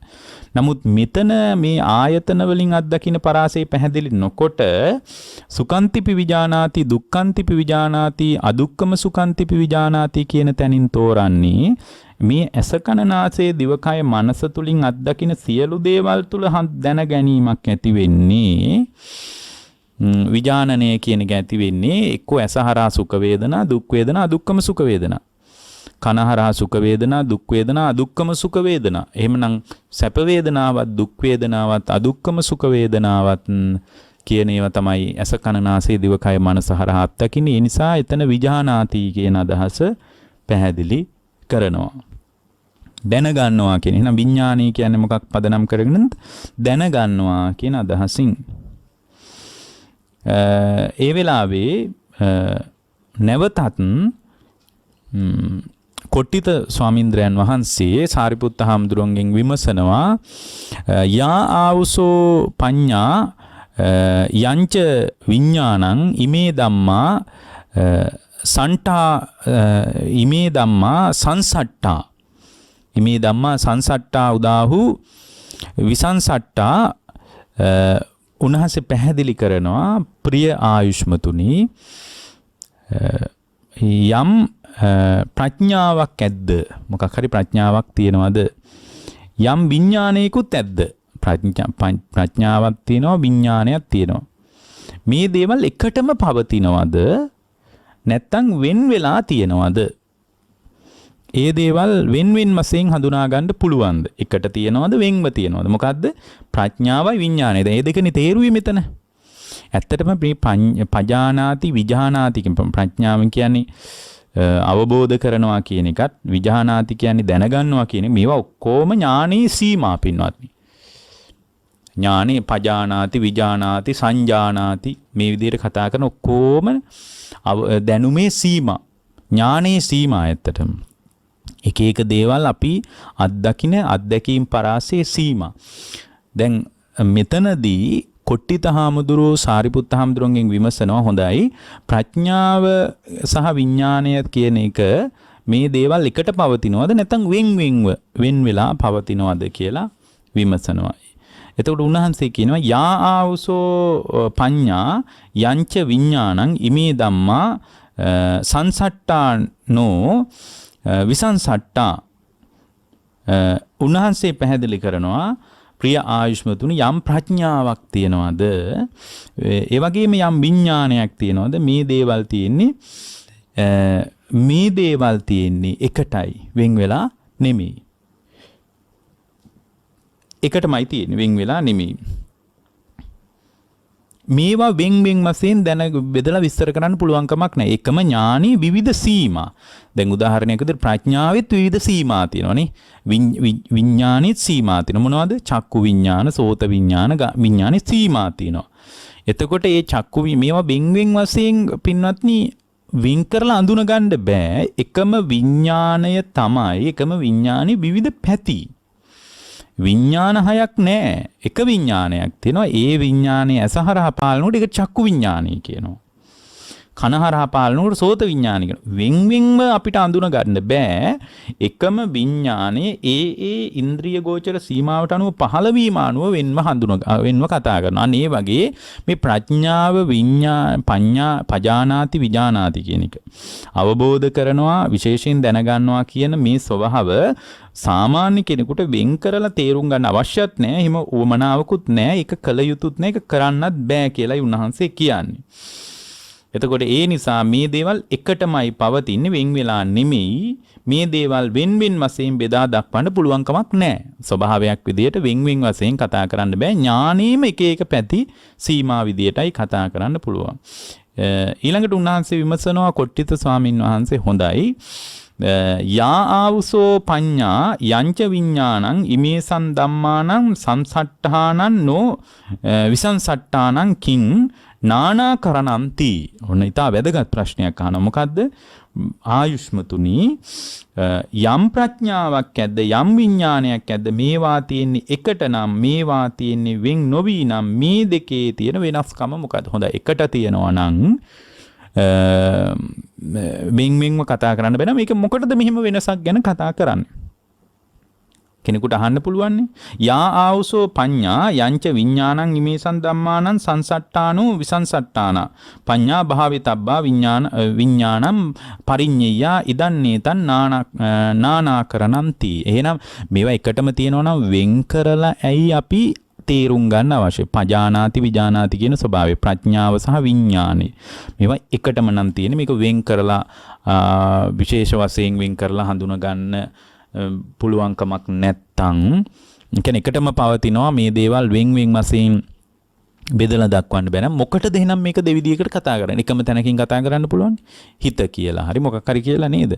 නමුත් මෙතන මේ ආයතන වලින් අත්දකින්න පරාසය පැහැදිලි නොකොට සුඛන්තිපි විජානාති, දුක්ඛන්තිපි විජානාති, අදුක්කම සුඛන්තිපි විජානාති කියන තැනින් තෝරන්නේ මේ ඇස කන නාසය දිවකය මනස තුලින් අත්දකින්න සියලු දේවල් තුල දැන ගැනීමක් ඇති වෙන්නේ. විජානනය කියන එක ඇති වෙන්නේ එක්ක ඇස හරහා සුඛ වේදනා, දුක් වේදනා, අදුක්කම සුඛ වේදනා. කන හරහා සුඛ වේදනා, දුක් වේදනා, අදුක්කම සුඛ වේදනා. එහෙමනම් සැප වේදනාවත්, දුක් වේදනාවත්, අදුක්කම සුඛ වේදනාවත් කියන ඒවා තමයි ඇස කන නාසය දිවකය මනස හරහා අත්දකින්නේ. ඒ නිසා එතන විජානාති කියන අදහස පැහැදිලි කරනවා. දැනගන්නවා කියන. එහෙනම් විඥානීය කියන්නේ මොකක් පදනම් කරගෙනද? දැනගන්නවා කියන අදහසින්. ඒ වෙලාවේ නැවතත් කොට්ටිත ස්වාමීන්ද්‍රයන් වහන්සේ සාරිපුත්ත හාමුදුරුවන්ගෙන් විමසනවා යා ආවුසෝ පඤ්ඤා යංච විඥානං ඉමේ ධම්මා සන්ටා ඉමේ ධම්මා සංසට්ටා ඉමේ ධම්මා සංසට්ටා උදාහු විසංසට්ටා උන්වහන්සේ පැහැදිලි කරනවා ප්‍රිය ආයුෂ්මතුනි යම් ප්‍රඥාවක් ඇද්ද මොකක් හරි ප්‍රඥාවක් තියෙනවද යම් විඥානයකුත් ඇද්ද ප්‍රඥාවක් තියෙනවා විඥානයක් තියෙනවා මේ දේවල් එකටම පවතිනවද නැත්තම් වෙන් වෙලා තියෙනවද ඒ දේවල් වෙන් වෙන් වශයෙන් හඳුනා ගන්න පුළුවන්ද එකට තියෙනවද වෙන්ව තියෙනවද මොකද්ද ප්‍රඥාවයි විඥානයයි දැන් මේ දෙකනේ තේරුවේ මෙතන ඇත්තටම මේ පජානාති විජානාති කියන ප්‍රඥාවෙන් කියන්නේ අවබෝධ කරනවා කියන එකත් විජානාති කියන්නේ දැනගන්නවා කියන මේවා ඔක්කොම ඥානී සීමා පින්වත්නි ඥානේ පජානාති විජානාති සංජානාති මේ විදිහට කතා කරන ඔක්කොම දැනුමේ සීමා ඥානේ සීමා ඇත්තටම එක එක දේවල් අපි අත්දකින අත්දැකීම් පරාසයේ සීමා දැන් මෙතනදී කොට්ටිත හාමුදුරුවෝ සාරිපුත්ත හාමුදුරුවන්ගෙන් විමසනවා හොඳයි ප්‍රඥාව සහ විඥානය කියන එක මේ දේවල් එකට පවතිනවද නැත්නම් වෙන් වෙලා පවතිනවද කියලා විමසනවා. එතකොට උන්වහන්සේ කියනවා යා ආවුසෝ පඤ්ඤා යංච විඥානං ඉමේ ධම්මා සංසට්ටානෝ විසංසට්ටා උන්වහන්සේ පැහැදිලි කරනවා ප්‍රිය ආයුෂ්මතුනි යම් ප්‍රඥාවක් තියනවාද ඒ වගේම යම් විඥානයක් තියනවාද මේ දේවල් තියෙන්නේ එකටයි වෙන් වෙලා නෙමෙයි එකටමයි තියෙන්නේ වෙන් වෙලා නෙමෙයි මේවා වෙන් වශයෙන් දැන බෙදලා විස්තර කරන්න පුළුවන් කමක් නැහැ. එකම ඥානී විවිධ සීමා. දැන් උදාහරණයක් විදිහට ප්‍රඥාවෙත් විවිධ සීමා තියෙනවානේ. විඥානෙත් සීමා තියෙනවා. මොනවද? චක්කු විඥාන, සෝත විඥාන, විඥානෙත් සීමා තියෙනවා. එතකොට මේ චක්කු මේවා වෙන් වශයෙන් පින්වත්නි වින් කරලා අඳුන ගන්න බෑ. එකම විඥාණය තමයි එකම විඥානේ විවිධ පැති. විඥාන හයක් නැහැ. එක විඥානයක් තියෙනවා. ඒ විඥානේ ඇසහරහා පාලනකොට ඒක චක්කු විඥානය කියනවා. කනහරහා පාලනකොට සෝත විඥානය කියනවා. වෙන්වෙන්ව අපිට අඳුන ගන්න බෑ. එකම විඥානේ ඒ ඉන්ද්‍රිය ගෝචර සීමාවට අනුව පහළ වීම අනුව වෙන්ව කතා කරනවා. අන්න ඒ වගේ මේ ප්‍රඥාව පජානාති විජානාති කියන එක අවබෝධ කරනවා විශේෂයෙන් දැනගන්නවා කියන මේ ස්වභාව සාමාන්‍ය කෙනෙකුට වෙන් කරලා තේරුම් ගන්න අවශ්‍යත් නැහැ. හිම උවමනාවකුත් නැහැ. ඒක කළ යුතුත් නැහැ. ඒක කරන්නත් බෑ කියලායි උන්වහන්සේ කියන්නේ. එතකොට ඒ නිසා මේ දේවල් එකටමයි පවතින්නේ වෙන් වෙලා නෙමෙයි. මේ දේවල් වෙන් වශයෙන් බෙදා දක්වන්න පුළුවන් කමක් නැහැ. ස්වභාවයක් විදියට වෙන් වශයෙන් කතා කරන්න බෑ. ඥානෙම එක එක පැති සීමා විදියටයි කතා කරන්න පුළුවන්. ඊළඟට උන්වහන්සේ විමසනවා කොට්ටිත ස්වාමින් වහන්සේ හොඳයි යා ආවුසෝ පඤ්ඤා යංච විඥානං ඉමේසං ධම්මානං සංසට්ඨානං නෝ විසංසට්ඨානං කිං නානාකරණන්ති. ඔන්න ඊට වැදගත් ප්‍රශ්නයක් අහනවා. මොකද්ද? ආයුෂ්මතුනි යම් ප්‍රඥාවක් ඇද්ද යම් විඥානයක් ඇද්ද මේවා තියෙන්නේ එකට නම් මේවා තියෙන්නේ වෙන් නොවි නම් මේ දෙකේ තියෙන වෙනස්කම මොකද්ද? හොඳයි එකට තියෙනවා නම් වෙන්ව කතා කරන්න බෑ. මේක මොකටද මෙහෙම වෙනසක් ගැන කතා කරන්නේ? කෙනෙකුට අහන්න පුළුවන් නේ. යා ආවුසෝ පඤ්ඤා යංච විඥානං ඉමේසං ධම්මානං සංසට්ඨානෝ විසංසට්ඨාන පඤ්ඤා භාවිතබ්බා විඥානම් පරිඤ්ඤයා ඉදන්නේතං නානාකරණන්ති. එහෙනම් මේවා එකටම තියෙනවා නම් වෙන් කරලා ඇයි අපි තේරුම් ගන්න අවශ්‍ය? පජානාති විජානාති කියන ස්වභාවය ප්‍රඥාව සහ විඥානය මේවා එකටම නම් තියෙන්නේ. මේක වෙන් කරලා විශේෂ වශයෙන් වෙන් කරලා හඳුන ගන්න පුළුවන්කමක් නැත්තම් කියන්නේ එකටම පවතිනවා මේ දේවල් වෙන් වශයෙන් බෙදලා දක්වන්න බෑ නම් මොකටද එහෙනම් මේක දෙවිදියකට කතා කරන්නේ? එකම තැනකින් කතා කරන්න පුළුවන් හිත කියලා හරි මොකක් හරි කියලා නේද?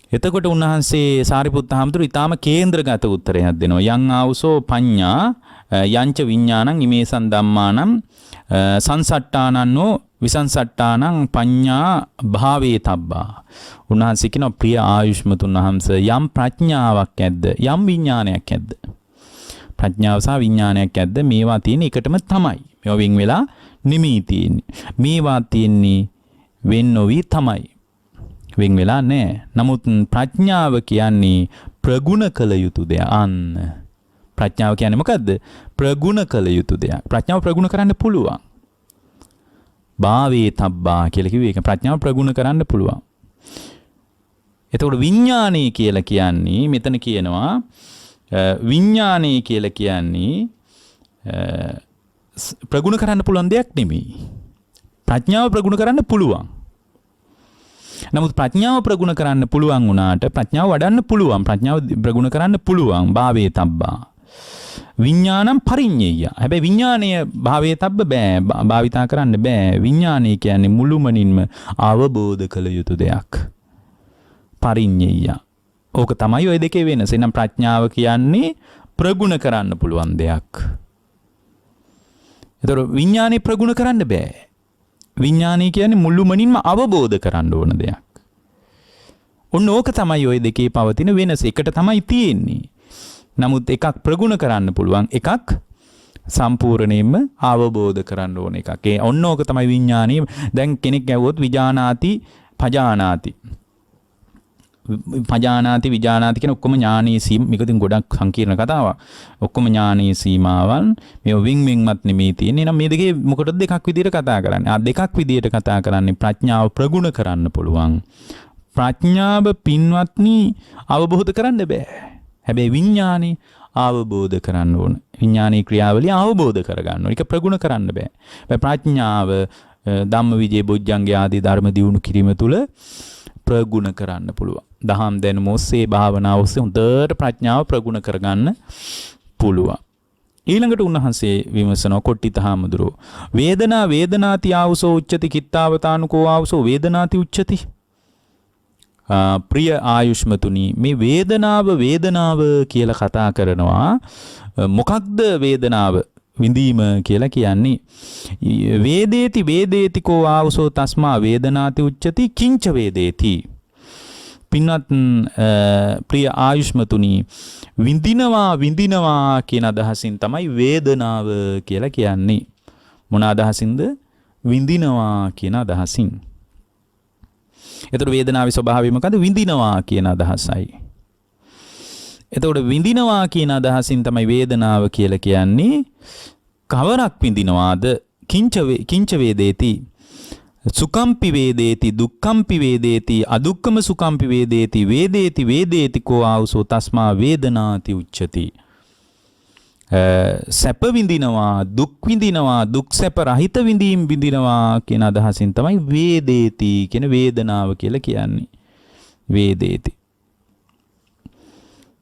එතකොට උන්වහන්සේ සාරිපුත්ත හාමුදුරුවෝ ඊටාම කේන්ද්‍රගත උත්තරයක් දෙනවා. යං ආවුසෝ පඤ්ඤා යංච විඥානං ඉමේසං ධම්මානං සංසට්ඨානන්නෝ විසංසට්ටානං පඤ්ඤා භාවේ තබ්බා. උන්වහන්සේ කියන ප්‍රිය ආයුෂ්මතුන් වහන්සේ යම් ප්‍රඥාවක් ඇද්ද යම් විඥානයක් ඇද්ද ප්‍රඥාව සහ විඥානයක් ඇද්ද මේවා තියෙන එකටම තමයි. මේවා වෙන් වෙලා නිමී තියෙන්නේ. මේවා තියෙන්නේ වෙන් නොවි තමයි. වෙන් වෙලා නැහැ. නමුත් ප්‍රඥාව කියන්නේ ප්‍රගුණ කළ යුතු දෙයක්. අන්න ප්‍රඥාව කියන්නේ මොකද්ද? ප්‍රගුණ කළ යුතු දෙයක්. ප්‍රඥාව ප්‍රගුණ කරන්න පුළුවන්. භාවේ තබ්බා කියලා කිව්වේ ඒක ප්‍රඥාව ප්‍රගුණ කරන්න පුළුවන්. එතකොට විඥානය කියලා කියන්නේ මෙතන කියනවා විඥානය කියලා කියන්නේ ප්‍රගුණ කරන්න පුළුවන් දෙයක් නෙමෙයි. ප්‍රඥාව ප්‍රගුණ කරන්න පුළුවන්. නමුත් ප්‍රඥාව ප්‍රගුණ කරන්න පුළුවන් වුණාට ප්‍රඥාව වඩන්න පුළුවන්. ප්‍රඥාව ප්‍රගුණ කරන්න පුළුවන්. භාවේ තබ්බා. විඥානම් පරිඤ්ඤය. හැබැයි විඥානය භාවේ තබ්බ බෑ. භාවිතා කරන්න බෑ. විඥානය කියන්නේ මුළුමනින්ම අවබෝධ කළ යුතු දෙයක්. පරිඤ්ඤය. ඕක තමයි ওই දෙකේ වෙනස. එනම් ප්‍රඥාව කියන්නේ ප්‍රගුණ කරන්න පුළුවන් දෙයක්. ඒතර විඥානේ ප්‍රගුණ කරන්න බෑ. විඥානය කියන්නේ මුළුමනින්ම අවබෝධ කරන්න ඕන දෙයක්. ඔන්න ඕක තමයි ওই දෙකේ පවතින වෙනස. එකට තමයි තියෙන්නේ. නමුත් එකක් ප්‍රගුණ කරන්න පුළුවන්, එකක් සම්පූර්ණයෙන්ම අවබෝධ කරන්න ඕන එකක්. ඒ ඔන්න ඕක තමයි විඥානය. දැන් කෙනෙක් ඇහුවොත් විජානාති, පජානාති. පජානාති, විජානාති කියන ඔක්කොම ඥානීය සීම. මේක ඉතින් ගොඩක් සංකීර්ණ කතාවක්. ඔක්කොම ඥානීය සීමාවන්. මේ වින් වින්වත් නෙමෙයි තියෙන්නේ. එහෙනම් මේ දෙකේ මොකටද දෙකක් විදියට කතා කරන්නේ? දෙකක් විදියට කතා කරන්නේ ප්‍රඥාව ප්‍රගුණ කරන්න පුළුවන්. ප්‍රඥාව පින්වත්නි අවබෝධ කරන්න බෑ. හැබැයි විඥානේ අවබෝධ කරන්න ඕන. විඥානීය ක්‍රියාවලිය අවබෝධ කරගන්න ඕන. ඒක ප්‍රගුණ කරන්න බෑ. ප්‍රඥාව ධම්මවිජය බොජ්ජංගය ආදී ධර්ම දියුණු කිරීම තුළ ප්‍රගුණ කරන්න පුළුවන්. දහම් දැනුම ඔස්සේ භාවනාව ඔස්සේ හොඳට ප්‍රඥාව ප්‍රගුණ කරගන්න පුළුවන්. ඊළඟට උන්වහන්සේ විමසනවා කොට්ටිත හාමුදුරුවෝ. වේදනා වේදනාති ආවසෝ උච්චති කිත්තාවතානුකෝ ආවසෝ වේදනාති උච්චති. ප්‍රිය ආයුෂ්මතුනි මේ වේදනාව කියලා කතා කරනවා. මොකක්ද වේදනාව විඳීම කියලා කියන්නේ? වේදේති කෝ ආවසෝ තස්මා වේදනාති උච්චති කිංච වේදේති. පින්වත් ප්‍රිය ආයුෂ්මතුනි විඳිනවා කියන අදහසින් තමයි වේදනාව කියලා කියන්නේ. මොන අදහසින්ද? විඳිනවා කියන අදහසින්. එතකොට වේදනාවේ ස්වභාවය මොකද්ද? විඳිනවා කියන අදහසයි. එතකොට විඳිනවා කියන අදහසින් තමයි වේදනාව කියලා කියන්නේ. කවරක් විඳිනවාද? කිංච වේදේති. සුකම්පි වේදේති, දුක්ඛම්පි වේදේති, අදුක්ඛම සුකම්පි වේදේති, වේදේති කෝ ආවසෝ තස්මා වේදනාති උච්චති. සැප විඳිනවා, දුක් විඳිනවා, දුක් සැප රහිත විඳීම් විඳිනවා කියන අදහසින් තමයි වේදේති කියන වේදනාව කියලා කියන්නේ. වේදේති.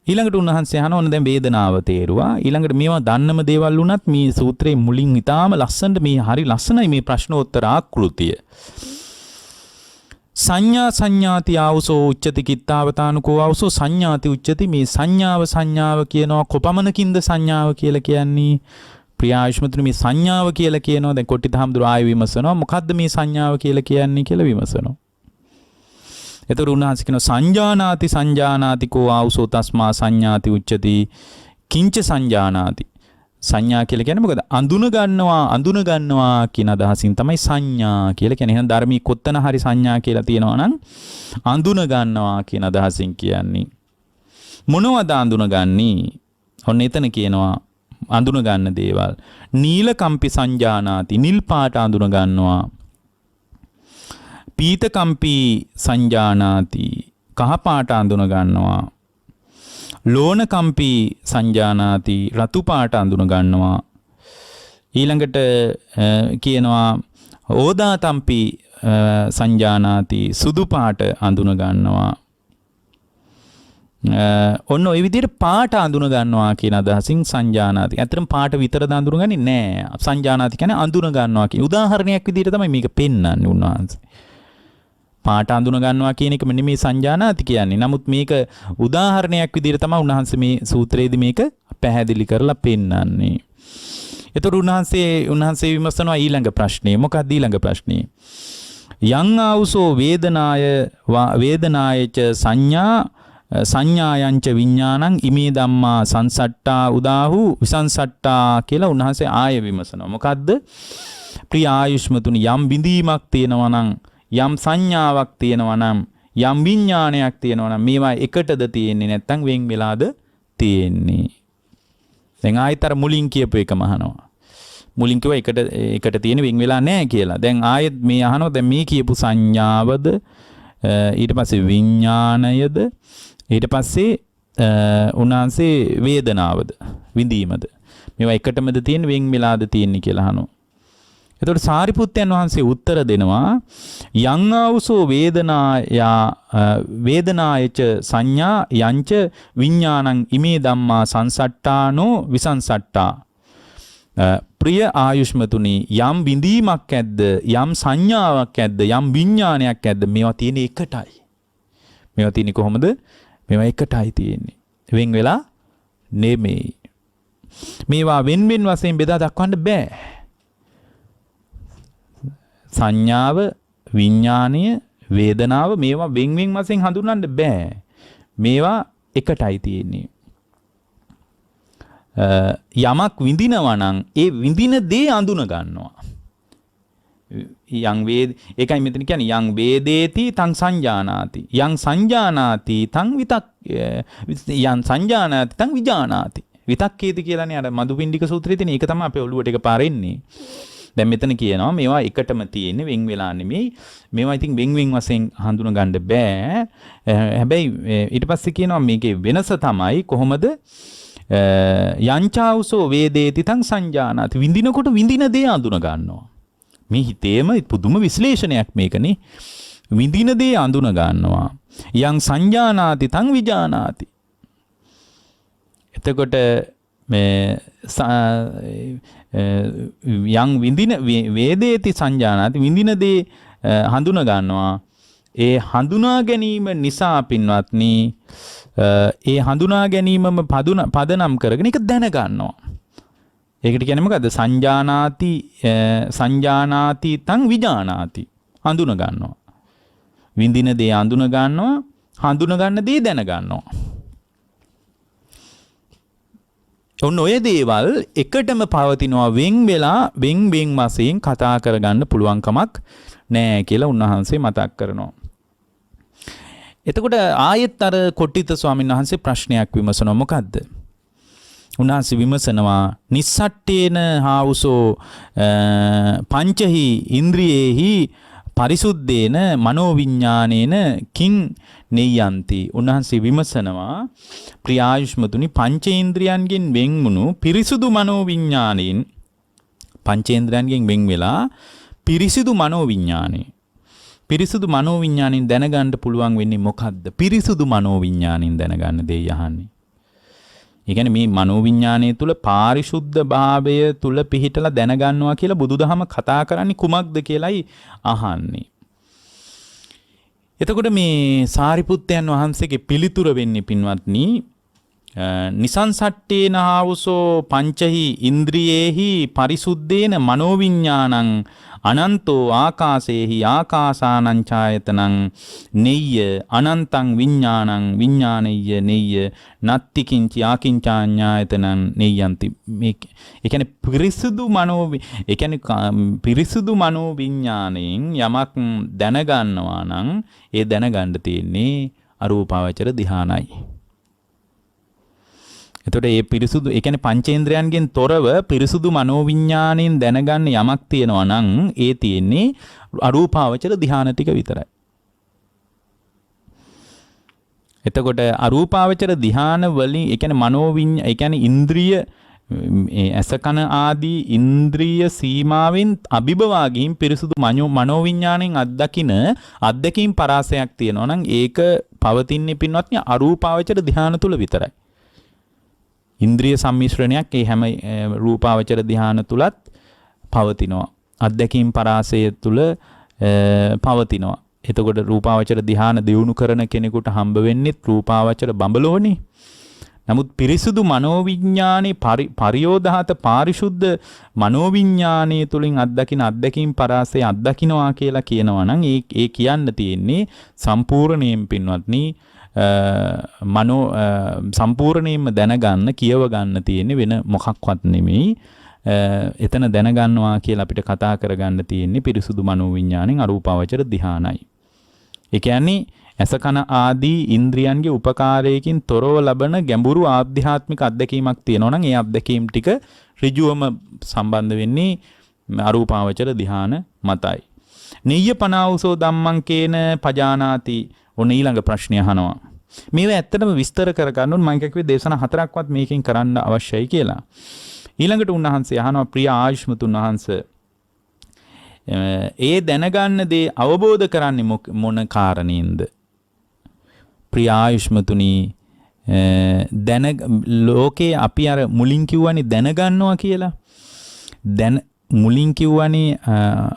ඊළඟට උන්වහන්සේ අහන ඕන දැන් වේදනාව තේරුවා. ඊළඟට මේවා දන්නම දේවල් වුණත් මේ සූත්‍රයේ මුලින් ඊටාම ලස්සනට මේ හරි ලස්සනයි මේ ප්‍රශ්නෝත්තර ආකෘතිය. සංඥාති ආවසෝ උච්චති කිත්තාවතානුකෝ ආවසෝ සංඥාති උච්චති. මේ සංඥාව කියනවා කොපමණකින්ද සංඥාව කියලා කියන්නේ? ප්‍රියායුෂ්මතුනි මේ සංඥාව කියලා කියනවා. දැන් කොට්ටිත හාමුදුරුවෝ ආයෙ විමසනවා මොකද්ද මේ සංඥාව කියලා කියන්නේ කියලා විමසනවා. එතකොට උන්වහන්සේ කියනවා සංජානාති කෝ ආවසෝ තස්මා සංඥාති උච්චති කිංච සංජානාති. සංඥා කියලා කියන්නේ මොකද? අඳුන ගන්නවා කියන අදහසින් තමයි සංඥා කියලා කියන්නේ. එහෙනම් ධර්මී කොත්තන හරි සංඥා කියලා තියෙනවා නම් අඳුන ගන්නවා කියන අදහසින් කියන්නේ. මොනවද අඳුනගන්නේ? ඔන්න එතන කියනවා අඳුන ගන්න දේවල්. නීලකම්පි සංජානාති. නිල් පාට අඳුන ගන්නවා. පීතකම්පි සංජානාති. කහ පාට අඳුන ගන්නවා. ලෝණකම්පි සංජානාති. රතු පාට අඳුන ගන්නවා. ඊළඟට කියනවා ඕදාතම්පි සංජානාති. සුදු පාට අඳුන ගන්නවා. ඔන්න ඔය විදිහට පාට අඳුන ගන්නවා කියන අදහසින් සංජානාති. ඇත්තටම පාට විතරද අඳුනගන්නේ නෑ. සංජානාති කියන්නේ අඳුන ගන්නවා කියන උදාහරණයක් විදිහට තමයි මේක පෙන්වන්නේ උන්වහන්සේ. පාට අඳුන ගන්නවා කියන එක නෙමෙයි සංජානාති කියන්නේ. නමුත් මේක උදාහරණයක් විදිහට තමයි උන්වහන්සේ මේ සූත්‍රයේදී මේක පැහැදිලි කරලා පෙන්නන්නේ. එතකොට උන්වහන්සේ විමසනවා ඊළඟ ප්‍රශ්නේ. මොකක්ද ඊළඟ ප්‍රශ්නේ? යං ආවුසෝ වේදනායච සංඥායංච විඥානං ඉමේ ධම්මා සංසට්ටා උදාහු විසංසට්ටා කියලා උන්වහන්සේ ආයෙ විමසනවා. මොකද්ද? ප්‍රිය ආයුෂ්මතුනි, යම් බිඳීමක් තියෙනවා නම්, යම් සංඥාවක් තියෙනවා නම්, යම් විඥානයක් තියෙනවා නම් මේවා එකටද තියෙන්නේ නැත්නම් වෙන් වෙලාද තියෙන්නේ? දැන් ආයෙත් අර මුලින් කියපු එකම අහනවා. මුලින් කිව්වා එකට තියෙන වෙන් වෙලා නැහැ කියලා. දැන් ආයෙත් මේ අහනවා දැන් මේ කියපු සංඥාවද ඊට පස්සේ විඥාණයද ඊට පස්සේ උන්වහන්සේ වේදනාවද විඳීමද මේවා එකටමද තියෙන වෙන් වෙලාද තියෙන්නේ කියලා අහනවා. එතකොට සාරිපුත්තයන් වහන්සේ උත්තර දෙනවා යං ආවුසෝ වේදනායච සංඥා යංච විඥානං ඉමේ ධම්මා සංසට්ටානෝ විසංසට්ටා. ප්‍රිය ආයුෂ්මතුනි, යම් විඳීමක් ඇද්ද, යම් සංඥාවක් ඇද්ද, යම් විඥානයක් ඇද්ද, මේවා තියෙන්නේ එකටයි. මේවා තියෙන්නේ කොහොමද? මේවා එකටයි තියෙන්නේ. වෙන් වෙලා නෙමෙයි. මේවා වෙන වශයෙන් බෙදා දක්වන්න බෑ. සංඥාව, විඥානය, වේදනාව මේවා වෙන් වශයෙන් හඳුන්වන්න බෑ. මේවා එකටයි තියෙන්නේ. යමක් විඳිනවා නම් ඒ විඳින දේ අඳුන ගන්නවා. ඒකයි මෙතන කියන්නේ යං වේදේති තං සංජානාති. යං සංජානාති තං යං සංජානාති තං විජානාති. විතක්කේති කියලානේ අර මදුපිණ්ඩික සූත්‍රයේ තියෙන. ඒක තමයි අපේ ඔළුවට එක පාරෙන්නේ. දැන් මෙතන කියනවා මේවා එකටම තියෙන්නේ වෙන් වෙලා නෙමෙයි. මේවා ඉතින් වෙන් වශයෙන් හඳුන ගන්න බෑ. හැබැයි ඊට පස්සේ කියනවා මේකේ වෙනස තමයි කොහොමද යංචාවුසෝ වේදේති තං සංජානාති. විඳිනකොට විඳින දේ අඳුන ගන්නවා. මේ හිතේම පුදුම විශ්ලේෂණයක් මේකනේ. විඳින දේ අඳුන ගන්නවා. යං සංජානාති තං විජානාති. එතකොට මේ යං විඳින වේදේති සංජානාති විඳින දේ හඳුන ගන්නවා. ඒ හඳුනා ගැනීම නිසා පින්වත්නි ඒ හඳුනා ගැනීමම පදනම් කරගෙන ඒක දැන ගන්නවා. ඒකට කියන්නේ මොකද්ද? සංජානාති තං විජානාති. හඳුන ගන්නවා. විඳින දේ හඳුන ගන්නවා. හඳුන ගන්න දේ දැන ගන්නවා. ඔන්න ඔය දේවල් එකටම පවතිනවා. වෙන් වෙලා වෙන් වශයෙන් කතා කරගන්න පුළුවන් කමක් නැහැ කියලා උන්වහන්සේ මතක් කරනවා. එතකොට ආයෙත් අර කොට්ටිත ස්වාමීන් වහන්සේ ප්‍රශ්නයක් විමසනවා. මොකද්ද? උන්වහන්සේ විමසනවා නිස්සට්ඨේන හාවුසෝ පංචහි ඉන්ද්‍රියේහි පරිසුද්ධේන මනෝවිඤ්ඤාණේන කිං නෙය්‍යන්ති. උන්වහන්සේ විමසනවා ප්‍රියායුෂ්මතුනි, පංචේන්ද්‍රයන්ගෙන් වෙන්මුණු පිරිසුදු මනෝවිඤ්ඤාණයෙන්, පංචේන්ද්‍රයන්ගෙන් වෙන් වෙලා පිරිසුදු මනෝවිඤ්ඤාණේ, පිරිසුදු මනෝවිඤ්ඤාණයෙන් දැනගන්න පුළුවන් වෙන්නේ මොකද්ද? පිරිසුදු මනෝවිඤ්ඤාණයෙන් දැනගන්න දෙය යහන්නේ. ඒ කියන්නේ මේ මනෝවිඤ්ඤාණය තුල පාරිශුද්ධ භාවය තුල පිහිටලා දැනගන්නවා කියලා බුදුදහම කතා කරන්නේ කුමක්ද කියලායි අහන්නේ. එතකොට මේ සාරිපුත්තයන් වහන්සේගේ පිළිතුර වෙන්නේ පින්වත්නි නිසංසට්ඨේන හාවුසෝ පංචහි ඉන්ද්‍රියේහි පරිසුද්ධේන මනෝවිඤ්ඤාණං අනන්තෝ ආකාශේහි ආකාසානං ඡායතනං නෙය්‍ය අනන්තං විඤ්ඤාණං විඤ්ඤාණෙය්‍ය නෙය්‍ය නත්ති කිංචි ආකින්චාඤ්ඤායතනං නෙය්‍යන්ති. මේ ඒ කියන්නේ පිරිසුදු මනෝවිඤ්ඤාණයෙන් යමක් දැනගන්නවා නම් ඒ දැනගන්න තියෙන්නේ අරූපාවචර ධානයයි. එතකොට මේ පිරිසුදු ඒ කියන්නේ පංචේන්ද්‍රයන්ගෙන් තොරව පිරිසුදු මනෝවිඤ්ඤාණයෙන් දැනගන්න යමක් තියෙනවා නම් ඒ තියෙන්නේ අරූපාවචර ධාන ටික විතරයි. එතකොට අරූපාවචර ධාන වලින් ඒ කියන්නේ ඉන්ද්‍රිය ඇසකන ආදී ඉන්ද්‍රිය සීමාවෙන් අභිබවා ගින් පිරිසුදු මනෝවිඤ්ඤාණයෙන් අත්දැකීම් පරාසයක් තියෙනවා නම් ඒක පවතින්නේ පින්වත්නි අරූපාවචර ධාන තුල විතරයි. ඉන්ද්‍රිය සම්මිශ්‍රණයක් ඒ හැම රූපාවචර ධාන තුලත් පවතිනවා. අත්දැකීම් පරාසය තුල පවතිනවා. එතකොට රූපාවචර ධාන දියුණු කරන කෙනෙකුට හම්බ වෙන්නේ රූපාවචර බඹලෝනේ. නමුත් පිරිසුදු මනෝවිඥානේ පරියෝධාත පාරිශුද්ධ මනෝවිඥානයේ තුලින් අත්දකින අත්දැකීම් පරාසය අත්දකින්නවා කියලා කියනවා නම් ඒ කියන්න තියෙන්නේ සම්පූර්ණයෙන් පින්වත්නි සම්පූර්ණයෙන්ම දැනගන්න කියව ගන්න තියෙන්නේ වෙන මොකක්වත් නෙමෙයි. එතන දැනගන්නවා කියලා අපිට කතා කරගන්න තියෙන්නේ පිරිසුදු මනෝවිඥාණයෙන් අරූපාවචර ධ්‍යානයි. ඒ කියන්නේ ඇස කන ආදී ඉන්ද්‍රියන්ගේ උපකාරයකින් තොරව ලබන ගැඹුරු ආධ්‍යාත්මික අත්දැකීමක් තියෙනවා නම් ඒ අත්දැකීම් ටික ඍජුවම සම්බන්ධ වෙන්නේ අරූපාවචර ධ්‍යාන මතයි. නිය්‍ය පනාවසෝ ධම්මං කේන පජානාති. ඔන්න ඊළඟ ප්‍රශ්නය අහනවා. මේවා ඇත්තටම විස්තර කරගන්න ඕන මම කිව්වේ දේශනා 4ක්වත් මේකෙන් කරන්න අවශ්‍යයි කියලා. ඊළඟට උන්වහන්සේ අහනවා ප්‍රිය ආයුෂ්මතුන් වහන්සේ ඒ දැනගන්න දේ අවබෝධ කරන්නේ මොන කාරණේන්ද? ප්‍රිය ආයුෂ්මතුනි ලෝකේ අපි අර මුලින් කිව්වනේ දැනගන්නවා කියලා. මුලින් කිව්වනේ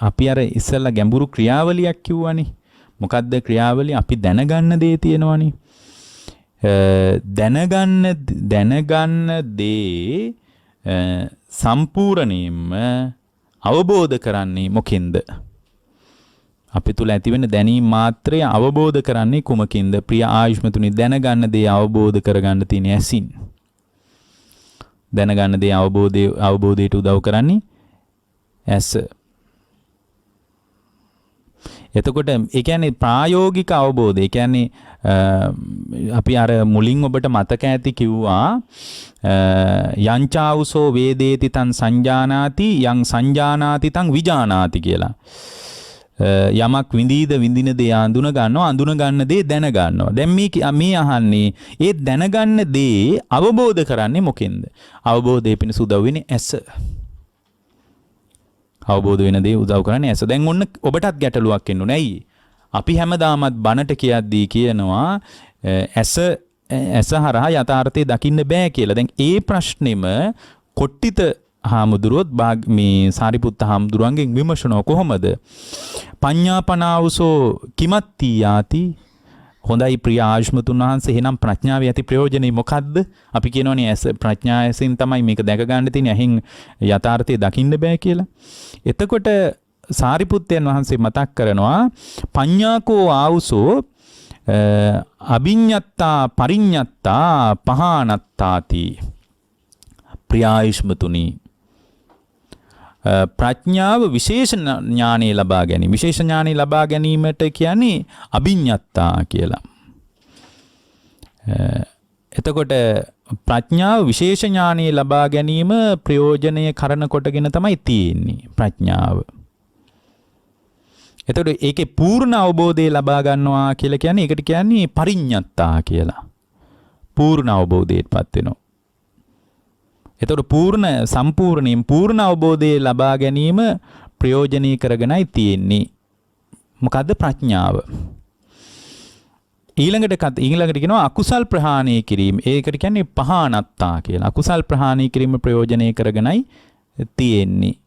අපි අර ඉස්සෙල්ලා ගැඹුරු ක්‍රියාවලියක් කිව්වනේ. මොකද්ද ක්‍රියාවලිය? අපි දැනගන්න දේ තියෙනවනේ. දැනගන්න දේ සම්පූර්ණයෙන්ම අවබෝධ කරන්නේ මොකෙන්ද? අපි තුල ඇතිවෙන දැනීම මාත්‍රය අවබෝධ කරන්නේ කුමකින්ද? ප්‍රිය ආයුෂ්මතුනි දැනගන්න දේ අවබෝධ කරගන්න තියෙන ඇසින්. දැනගන්න දේ අවබෝධයට උදව් කරන්නේ ඇස. එතකොට ඒ කියන්නේ ප්‍රායෝගික අවබෝධය. ඒ කියන්නේ අපි අර මුලින් ඔබට මතක ඇති කිව්වා යංචාවුසෝ වේදේති තං සංජානාති යං සංජානාති තං විජානාති කියලා. යමක් විඳින දේ අඳුන ගන්න දේ දැන ගන්නවා. දැන් මේ අහන්නේ ඒ දැනගන්න දේ අවබෝධ කරන්නේ මොකෙන්ද? අවබෝධය පිණිස උදව් වෙන්නේ ඇස. අවබෝධ වෙන දේ උදව් කරන්නේ ඇස. දැන් ඔන්න ඔබටත් ගැටලුවක් එන්නුනේ. ඇයි? අපි හැමදාමත් බණට කියද්දී කියනවා ඇස හරහා යථාර්ථය දකින්න බෑ කියලා. දැන් ඒ ප්‍රශ්නෙම කොට්ටිත හාමුදුරුවොත් මේ සාරිපුත්ත හාමුදුරුවන්ගෙන් විමර්ශනව කොහොමද? පඤ්ඤාපනාවසෝ කිමත්ති යාති. හොඳයි ප්‍රිය ආයුෂ්මතුන් වහන්සේ එහෙනම් ප්‍රඥාවේ ඇති ප්‍රයෝජනේ මොකද්ද? අපි කියනවනේ ඇස ප්‍රඥාවෙන් තමයි මේක දැක ගන්න තියෙන්නේ. ඇහින් යථාර්ථය දකින්න බෑ කියලා. එතකොට සාරිපුත්තයන් වහන්සේ මතක් කරනවා පඤ්ඤාකෝ ආවුසෝ අභිඤ්ඤත්තා පරිඤ්ඤත්තා පහානත්තාති. ප්‍රිය ආයුෂ්මතුනි ප්‍රඥාව විශේෂ ඥානෙ ලබා ගැනීම. විශේෂ ඥානෙ ලබා ගැනීමට කියන්නේ අභිඤ්ඤත්තා කියලා. එතකොට ප්‍රඥාව විශේෂ ඥානෙ ලබා ගැනීම ප්‍රයෝජනය කරන කොටගෙන තමයි තියෙන්නේ ප්‍රඥාව. එතකොට ඒකේ පූර්ණ අවබෝධය ලබා ගන්නවා කියලා කියන්නේ ඒකට කියන්නේ පරිඤ්ඤත්තා කියලා. පූර්ණ අවබෝධයටපත් වෙනවා. එතකොට සම්පූර්ණයෙන් පූර්ණ අවබෝධය ලබා ගැනීම ප්‍රයෝජනීය කරගෙනයි තියෙන්නේ. මොකද්ද ප්‍රඥාව? ඊළඟට කියනවා අකුසල් ප්‍රහාණය කිරීම. ඒකට කියන්නේ පහානත්තා කියලා. අකුසල් ප්‍රහාණය කිරීම ප්‍රයෝජනීය කරගෙනයි තියෙන්නේ.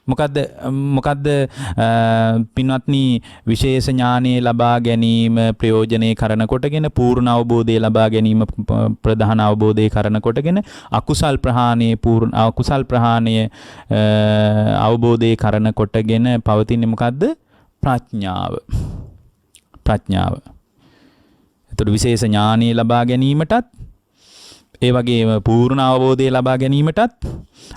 මොකද්ද පින්වත්නි විශේෂ ඥානෙ ලබා ගැනීම ප්‍රයෝජනේ කරන කොටගෙන පූර්ණ අවබෝධය ලබා ගැනීම ප්‍රධාන අවබෝධය කරන කොටගෙන අකුසල් ප්‍රහාණය අවබෝධය කරන කොටගෙන පවතින්නේ මොකද්ද? ප්‍රඥාව. එතකොට විශේෂ ඥානෙ ලබා ගැනීමටත් ඒ වගේම පූර්ණ අවබෝධය ලබා ගැනීමටත්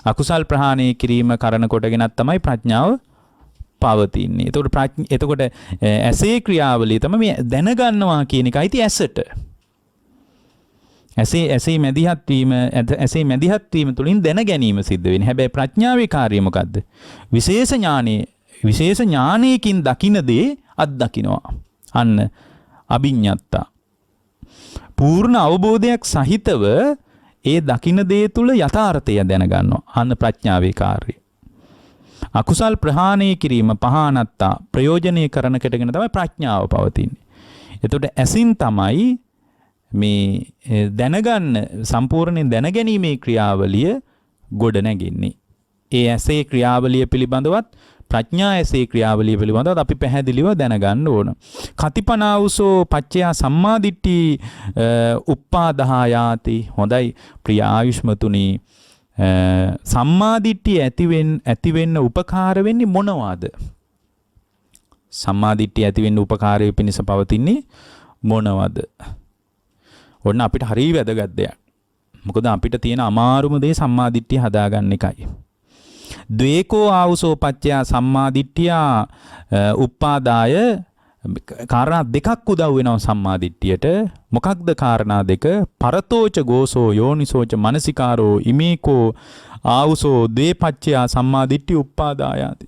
අකුසල් ප්‍රහාණය කිරීම කරන කොටගෙනත් තමයි ප්‍රඥාව පවතින්නේ. එතකොට ඇසේ ක්‍රියාවලිය තමයි මේ දැනගන්නවා කියන එකයි ති ඇසට. ඇසේ මැදිහත් වීම තුලින් දැන ගැනීම සිද්ධ වෙන්නේ. හැබැයි ප්‍රඥාවේ කාර්යය මොකද්ද? විශේෂ ඥානයකින් දකින දේ අත්දකින්නවා. අන්න අභිඤ්ඤත්තා. පූර්ණ අවබෝධයක් සහිතව ඒ දකින්න දේ තුල යථාර්ථය දැනගන්නවා. අන්න ප්‍රඥාවේ කාර්යය. අකුසල් ප්‍රහාණය කිරීම පහානත්තා ප්‍රයෝජනීය කරන කෙටගෙන තමයි ප්‍රඥාව පවතින්නේ. එතකොට ඇසින් තමයි මේ දැනගන්න සම්පූර්ණයෙන් දැනගැනීමේ ක්‍රියාවලිය ගොඩ නැගෙන්නේ. ඒ ඇසේ ක්‍රියාවලිය පිළිබඳවත් ප්‍රඥා ඇසේ ක්‍රියාවලිය පිළිබඳව අපි පැහැදිලිව දැනගන්න ඕන. කතිපනාවුසෝ පච්චයා සම්මාදිට්ඨි උප්පාදායාති. හොඳයි ප්‍රිය ආයුෂ්මතුනි, සම්මාදිට්ඨිය ඇති වෙන්න උපකාර වෙන්නේ මොනවාද? සම්මාදිට්ඨිය ඇති වෙන්න උපකාරය පිණිස පවතින්නේ මොනවද? ඔන්න අපිට හරිය වැදගත් දෙයක්. මොකද අපිට තියෙන අමාරුම දේ සම්මාදිට්ඨිය හදාගන්න එකයි. ද්වේකෝ ආවුසෝ පච්චයා සම්මාදිට්ඨියා උප්පාදාය. කාරණා දෙකක් උදව් වෙනවා සම්මාදිට්ඨියට. මොකක්ද කාරණා දෙක? පරතෝච ගෝසෝ යෝනිසෝච මනසිකාරෝ ඉමේකෝ ආවුසෝ ද්වේපච්චයා සම්මාදිට්ඨි උප්පාදායාති.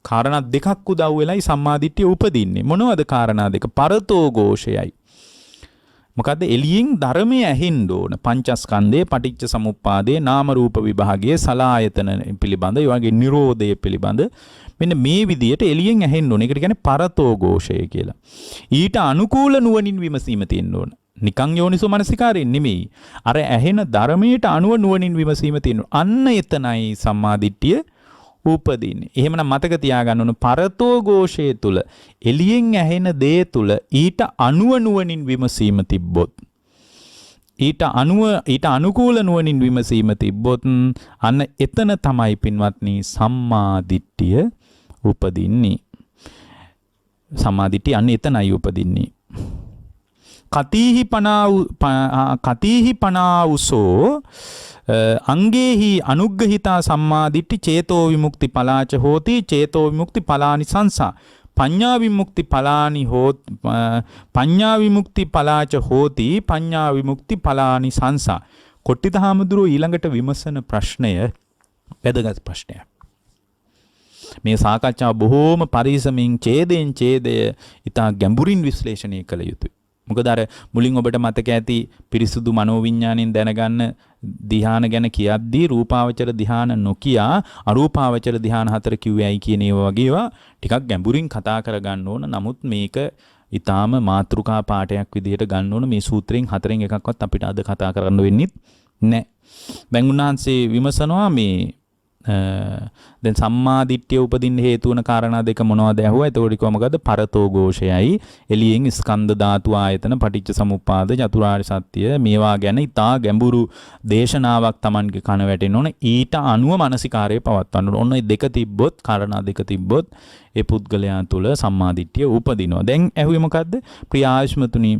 කාරණා දෙකක් උදව් වෙලයි සම්මාදිට්ඨිය උපදින්නේ. මොනවද කාරණා දෙක? පරතෝ ഘോഷයයි. මොකද්ද? එළියෙන් ධර්මයේ ඇහෙන්න ඕන. පංචස්කන්ධේ, පටිච්ච සමුප්පාදේ, නාම රූප විභාගයේ, සලආයතන පිළිබඳ, ඒ වගේ නිරෝධය පිළිබඳ මෙන්න මේ විදියට එළියෙන් ඇහෙන්න ඕන. ඒකට කියන්නේ පරතෝ ഘോഷය කියලා. ඊට අනුකූල නුවණින් විමසීම තියෙන්න ඕන. නිකං යෝනිසෝ මනසිකාරයෙන් නෙමෙයි. අර ඇහෙන ධර්මයට අනුව නුවණින් විමසීම තියෙන්න ඕන. අන්න එතනයි සම්මාදිට්ඨිය උපදින්නේ. එහෙමනම් මතක තියාගන්න ඕන පරතෝ ഘോഷයේ තුල එළියෙන් ඇහෙන දේ තුල ඊට අනුව නුවණින් විමසීම තිබ්බොත්, ඊට අනුකූල නුවණින් විමසීම තිබ්බොත් අන්න එතන තමයි පින්වත්නි සම්මාදිට්ඨිය උපදින්නේ. සම්මාදිට්ඨිය අන්න එතනයි උපදින්නේ. කතීහි පනාවුසෝ අංගේහි අනුග්ගහිතා සම්මාදිට්ඨි චේතෝ විමුක්ති පලාච හෝති චේතෝ විමුක්ති පලානි සංසා පඤ්ඤා විමුක්ති පලානි හෝත් පඤ්ඤා විමුක්ති පලාච හෝති පඤ්ඤා විමුක්ති පලානි සංසා. කොට්ටිත හාමුදුරුවෝ ඊළඟට විමසන ප්‍රශ්නය වැදගත් ප්‍රශ්නයක්. මේ සාකච්ඡාව බොහෝම පරිස්සමින් ඡේදයෙන් ඡේදය ඉතා ගැඹුරින් විශ්ලේෂණය කළ යුතුයි. මොකද අර මුලින් ඔබට මතක ඇති පිරිසුදු මනෝවිඤ්ඤාණයෙන් දැනගන්න ධ්‍යාන ගැන කියද්දී රූපාවචර ධ්‍යාන නොකියා අරූපාවචර ධ්‍යාන හතර කිව්වයි කියන ඒවා වගේ ඒවා ටිකක් ගැඹුරින් කතා කරගන්න ඕන. නමුත් මේක ඊටාම මාතෘකා පාඩයක් විදිහට ගන්න ඕන. මේ සූත්‍රයෙන් හතරෙන් එකක්වත් අපිට අද කතා කරන්න වෙන්නේ නැහැ. දැන් උන්වහන්සේ විමසනවා මේ දැන් සම්මාදිට්ඨිය උපදින්න හේතු වන කාරණා දෙක මොනවද ඇහුවා. එතකොට කොහොමද? පරතෝ ഘോഷයයි එළියෙන් ස්කන්ධ ධාතු ආයතන පටිච්ච සමුප්පාද චතුරාර්ය සත්‍ය මේවා ගැන ඉතා ගැඹුරු දේශනාවක් Tamanගේ කන වැටෙන්න ඕන. ඊට අනුව මානසිකාරය පවත්වන්න ඕන. ඔන්න මේ දෙක තිබ්බොත්, කාරණා දෙක තිබ්බොත් ඒ පුද්ගලයා තුළ සම්මාදිට්ඨිය උපදිනවා. දැන් ඇහුවේ මොකද්ද? ප්‍රිය ආයුෂ්මතුනි,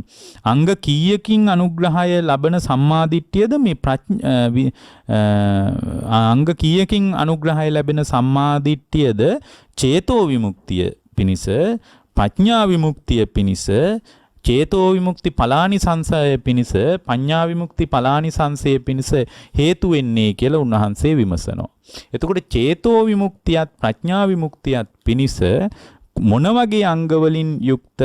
අංග කීයකින් අනුග්‍රහය ලබන සම්මාදිට්ඨියද මේ අංග කීයකින් අනුග්‍රහය ලැබෙන සම්මාදිට්ඨියද චේතෝ විමුක්තිය පිණිස, ප්‍රඥා විමුක්තිය පිණිස, චේතෝ විමුක්ති පලානි සංසය පිණිස, පඤ්ඤා විමුක්ති පලානි සංසය පිණිස හේතු වෙන්නේ කියලා උන්වහන්සේ විමසනවා. එතකොට චේතෝ විමුක්තියත් ප්‍රඥා විමුක්තියත් පිණිස මොන වගේ අංග වලින් යුක්ත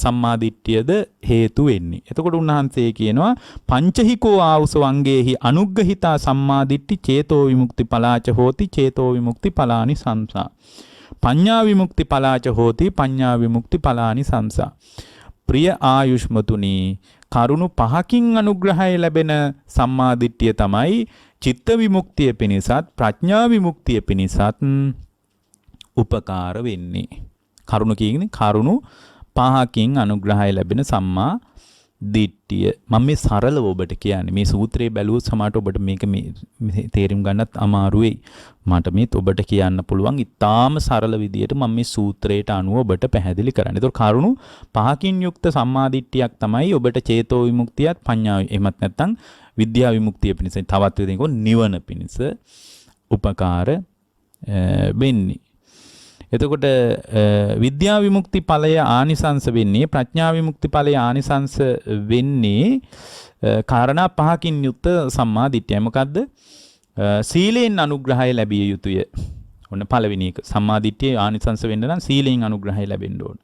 සම්මාදිට්ඨියද හේතු වෙන්නේ? එතකොට උන්වහන්සේ කියනවා පංචහිකෝ ආවුසෝ අංගේහි අනුග්ගහිතා සම්මාදිට්ඨි චේතෝ විමුක්ති පලාච හෝති චේතෝ විමුක්ති පලානි සංසා පඤ්ඤා විමුක්ති පලාච හෝති පඤ්ඤා විමුක්ති පලානි සංසා. ප්‍රිය ආයුෂ්මතුනි, කරුණු පහකින් අනුග්‍රහය ලැබෙන සම්මාදිට්ඨිය තමයි චිත්ත විමුක්තිය පිණිසත් ප්‍රඥා විමුක්තිය පිණිසත් උපකාර වෙන්නේ. කරුණු කියන්නේ කරුණු පහකින් අනුග්‍රහය ලැබෙන සම්මා දිට්ඨිය. මම මේ සරලව ඔබට කියන්නේ. මේ සූත්‍රයේ බැලුවොත් සමහරට ඔබට මේක මේ තේරුම් ගන්නත් අමාරු වෙයි. මට මේත් ඔබට කියන්න පුළුවන් ඉතාම සරල විදියට මම මේ සූත්‍රයට අනුව ඔබට පැහැදිලි කරන්නේ. ඒතකොට කරුණු පහකින් යුක්ත සම්මාදිට්ඨියක් තමයි ඔබට චේතෝ විමුක්තියත් පඤ්ඤා එහෙමත් නැත්නම් විද්‍යා විමුක්තිය පිණිස, තවත් විදිහකින් නිවන පිණිස උපකාර වෙන්නේ. එතකොට විද්‍යා විමුක්ති ඵලය ආනිසංස වෙන්නේ, ප්‍රඥා විමුක්ති ඵලය ආනිසංස වෙන්නේ කාරණා පහකින් යුක්ත සම්මාදිට්ඨිය. මොකද්ද? සීලෙන් අනුග්‍රහය ලැබිය යුතුය. ඔන්න පළවෙනි එක. සම්මාදිට්ඨිය ආනිසංස වෙන්න නම් සීලෙන් අනුග්‍රහය ලැබෙන්න ඕන.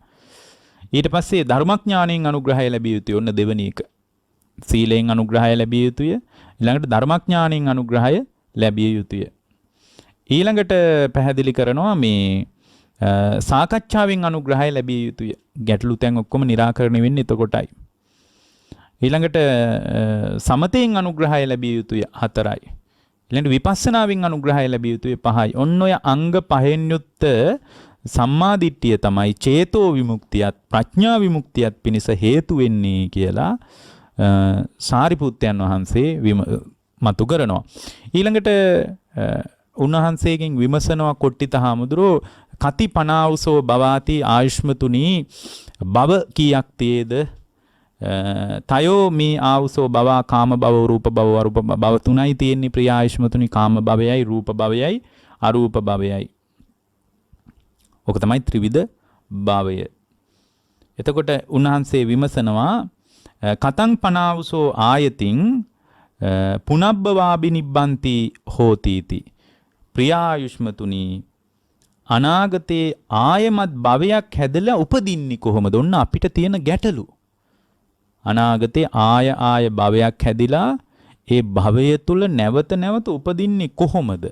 ඊට පස්සේ ධර්මඥාණයෙන් අනුග්‍රහය ලැබිය යුතුය. ඔන්න දෙවෙනි එක. සීලෙන් අනුග්‍රහය ලැබිය යුතුය. ඊළඟට ධර්මඥාණයෙන් අනුග්‍රහය ලැබිය යුතුය. ඊළඟට පැහැදිලි කරනවා මේ සාකච්ඡාවෙන් අනුග්‍රහය ලැබිය යුතුය. ගැටලු තැන් ඔක්කොම निराකරණය වෙන්නේ එතකොටයි. ඊළඟට සමතෙන් අනුග්‍රහය ලැබිය යුතුය 4යි. ඊළඟ විපස්සනාවෙන් අනුග්‍රහය ලැබිය යුතුයි 5යි. ඔන්න ඔය අංග 5න් යුක්ත සම්මා දිට්ඨිය තමයි චේතෝ විමුක්තියත් ප්‍රඥා විමුක්තියත් පිණිස හේතු වෙන්නේ කියලා සාරිපුත්තයන් වහන්සේ මතු කරනවා. ඊළඟට උන්වහන්සේගෙන් විමසනවා කොට්ටිත හාමුදුරුවෝ කති පනාවසෝ භවාති ආයුෂ්මතුනි භව කීයක් තියේද? තයෝ මේ ආවසෝ භවා කාම භව රූප භව අරූප භව තුනයි තියෙන්නේ ප්‍රිය ආයුෂ්මතුනි කාම භවයයි රූප භවයයි අරූප භවයයි. ඔක තමයි ත්‍රිවිධ භවය. එතකොට උන්වහන්සේ විමසනවා කතං පනාවසෝ ආයතින් පුනබ්බවාබි නිබ්බන්ති හෝතිති ප්‍රියායුෂ්මතුනි අනාගතේ ආයමත් භවයක් හැදලා උපදින්නේ කොහොමද? ඔන්න අපිට තියෙන ගැටලු. අනාගතේ ආය භවයක් හැදිලා ඒ භවය තුල නැවත නැවත උපදින්නේ කොහොමද?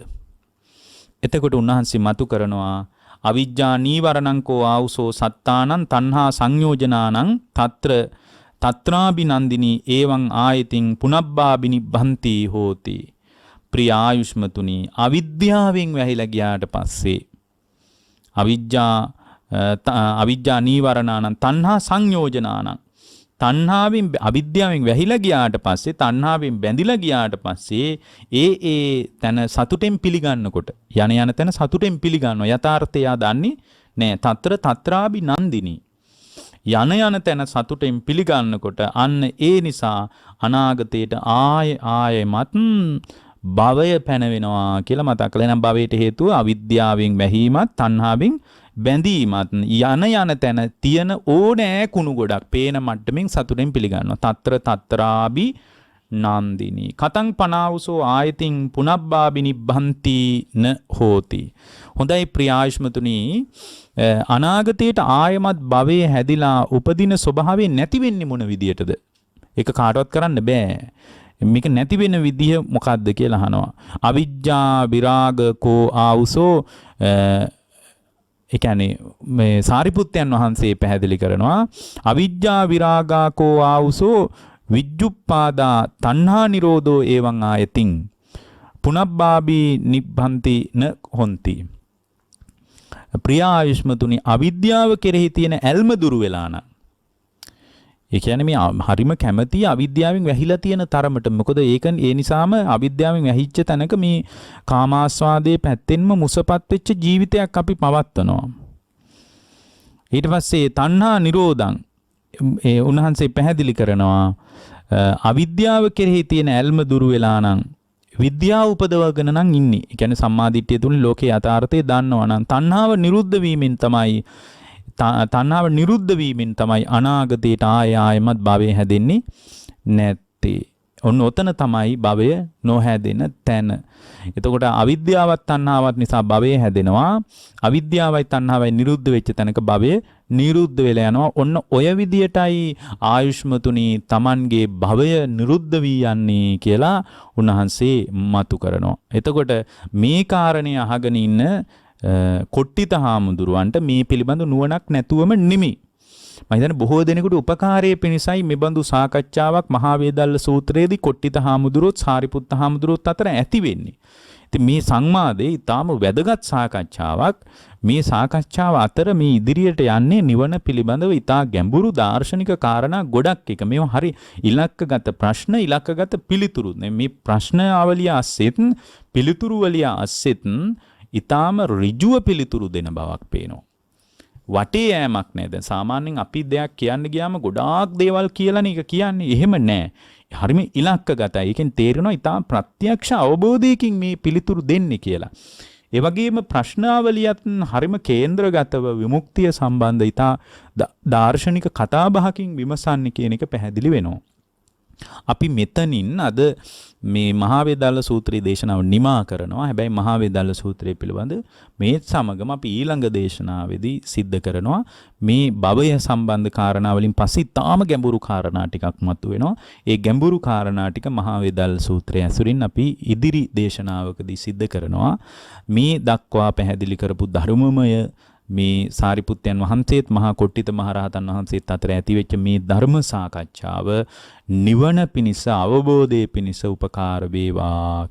එතකොට උන්වහන්සේ මතු කරනවා අවිජ්ජා නීවරණං කෝ ආවුසෝ සත්තානං තණ්හා සංයෝජනානං තත්‍රාබිනන්දිනී එවං ආයතින් පුනබ්බාබි නිබ්බන්ති හෝති. ප්‍රිය ආයුෂ්මතුනි අවිද්‍යාවෙන් වැහිලා ගියාට පස්සේ අවිජ්ජා නීවරණානං තණ්හා සංයෝජනානං තණ්හාවෙන් අවිද්‍යාවෙන් වැහිලා ගියාට පස්සේ තණ්හාවෙන් බැඳිලා ගියාට පස්සේ ඒ තන සතුටෙන් පිළිගන්නකොට යන තැන සතුටෙන් පිළිගන්නවා යථාර්ථය දන්නේ නෑ තත්‍රාබි නන්දිනී යන තැන සතුටෙන් පිළිගන්නකොට අන්න ඒ නිසා අනාගතයට ආයෙමත් භවය පැනවෙනවා කියලා මතක් කළා. එහෙනම් භවයට හේතුව අවිද්‍යාවෙන් වැහීමත් තණ්හාවෙන් බැඳීමත් යන තැන තියෙන ඕනෑ කුණු ගොඩක් පේන මට්ටමින් සතුටෙන් පිළිගන්නවා. තත්‍රාබි නන්දිනී කතං පනාවසෝ ආයතින් පුනබ්බාබි නිබ්බන්ති න හෝති. හොඳයි ප්‍රියායුෂ්මතුනි අනාගතයට ආයමත් භවයේ හැදිලා උපදින ස්වභාවය නැති වෙන්නේ මොන විදියටද? ඒක කාටවත් කරන්න බෑ. මේක නැති වෙන විදිය මොකද්ද කියලා අහනවා. අවිජ්ජා විරාග කෝ ආවුසෝ ඒ කියන්නේ මේ සාරිපුත්තයන් වහන්සේ පැහැදිලි කරනවා අවිජ්ජා විරාගා කෝ ආවුසෝ විජ්ජුප්පාදා තණ්හා නිරෝධෝ එවං ආයතින් පුනබ්බාබි නිබ්බන්ති න හොಂತಿ. ප්‍රියායුෂ්මතුනි අවිද්‍යාව කෙරෙහි තියෙන ඇල්ම දුරු වෙලා නම් ඒ කියන්නේ මේ හරිම කැමැති අවිද්‍යාවෙන් වැහිලා තියෙන තරමට මොකද ඒ නිසාම අවිද්‍යාවෙන් වැහිච්ච තැනක මේ කාමාස්වාදයේ පැත්තෙන්ම මුසපත් වෙච්ච ජීවිතයක් අපි පවත්වනවා. ඊට පස්සේ තණ්හා නිරෝධං ඒ උන්වහන්සේ පැහැදිලි කරනවා අවිද්‍යාව කෙරෙහි තියෙන ඇල්ම දුරු වෙලා නම් විද්‍යාව උපදවගෙන නම් ඉන්නේ. ඒ කියන්නේ සම්මාදිට්ඨිය තුලින් ලෝකේ යථාර්ථය දන්නවා නම් තණ්හාව නිරුද්ධ වීමෙන් තමයි අනාගතයට ආයමත් භවය හැදෙන්නේ නැත්තේ. ඔන්න ඔතන තමයි භවය නොහැදෙන තැන. එතකොට අවිද්‍යාවත් තණ්හාවත් නිසා භවය හැදෙනවා. අවිද්‍යාවයි තණ්හාවයි නිරුද්ධ වෙච්ච තැනක භවය නිරුද්ධ වෙලා යනවා. ඔන්න ඔය විදියටයි ආයුෂ්මතුනි Tamanගේ භවය නිරුද්ධ වී යන්නේ කියලා උන්වහන්සේ මතු කරනවා. එතකොට මේ කාරණේ අහගෙන ඉන්න කොට්ටිත හාමුදුරුවන්ට මේ පිළිබඳ නුවණක් නැතුවම නෙමෙයි. මම හිතන්නේ බොහෝ දෙනෙකුට උපකාරයේ පිණිසයි මෙබඳු සාකච්ඡාවක් මහා වේදල්ල සූත්‍රයේදී කොට්ටිත හාමුදුරුවොත් සාරිපුත්ත හාමුදුරුවොත් අතර ඇති වෙන්නේ. ඉතින් මේ සංවාදයේ ඊටාම වැදගත් සාකච්ඡාවක්. මේ සාකච්ඡාව අතර මේ ඉදිරියට යන්නේ නිවන පිළිබඳව ඊටා ගැඹුරු දාර්ශනික කාරණා ගොඩක් එක. මේවා හරි ඉලක්කගත ප්‍රශ්න ඉලක්කගත පිළිතුරු. මේ ප්‍රශ්න අවලිය අස්සෙත් පිළිතුරු වලිය අස්සෙත් ඊටාම ඍජුව පිළිතුරු දෙන බවක් පේනවා. වටේ යෑමක් නෑ. දැන් සාමාන්‍යයෙන් අපි දෙයක් කියන්න ගියාම ගොඩාක් දේවල් කියලානේ ඒක කියන්නේ. එහෙම නෑ. හරිම ඉලක්කගතයි. ඒකෙන් තේරෙනවා ඊටාම ප්‍රත්‍යක්ෂ අවබෝධයකින් මේ පිළිතුරු දෙන්නේ කියලා. ඒ වගේම ප්‍රශ්නාවලියත් හරිම කේන්ද්‍රගතව විමුක්තිය සම්බන්ධ ඊටා දාර්ශනික කතාබහකින් විමසන්නේ කියන එක පැහැදිලි වෙනවා. අපි මෙතනින් අද මේ මහා වේදාල සූත්‍රයේ දේශනාව නිමා කරනවා. හැබැයි මහා වේදාල සූත්‍රය පිළිබඳ මේ සමගම අපි ඊළඟ දේශනාවේදී සිද්ධ කරනවා මේ භවය සම්බන්ධ කාරණා වලින් පස්සේ තාම ගැඹුරු කාරණා ටිකක් මතුවෙනවා. ඒ ගැඹුරු කාරණා ටික මහා වේදාල සූත්‍රය ඇසුරින් අපි ඉදිරි දේශනාවකදී සිද්ධ කරනවා. මේ දක්වා පැහැදිලි කරපු ධර්මමය මේ සාරිපුත්තයන් වහන්සේත් මහා කොට්ටිත මහරහතන් වහන්සේත් අතර ඇතිවෙච්ච මේ ධර්ම සාකච්ඡාව නිවන පිණිස අවබෝධය පිණිස උපකාර වේවා.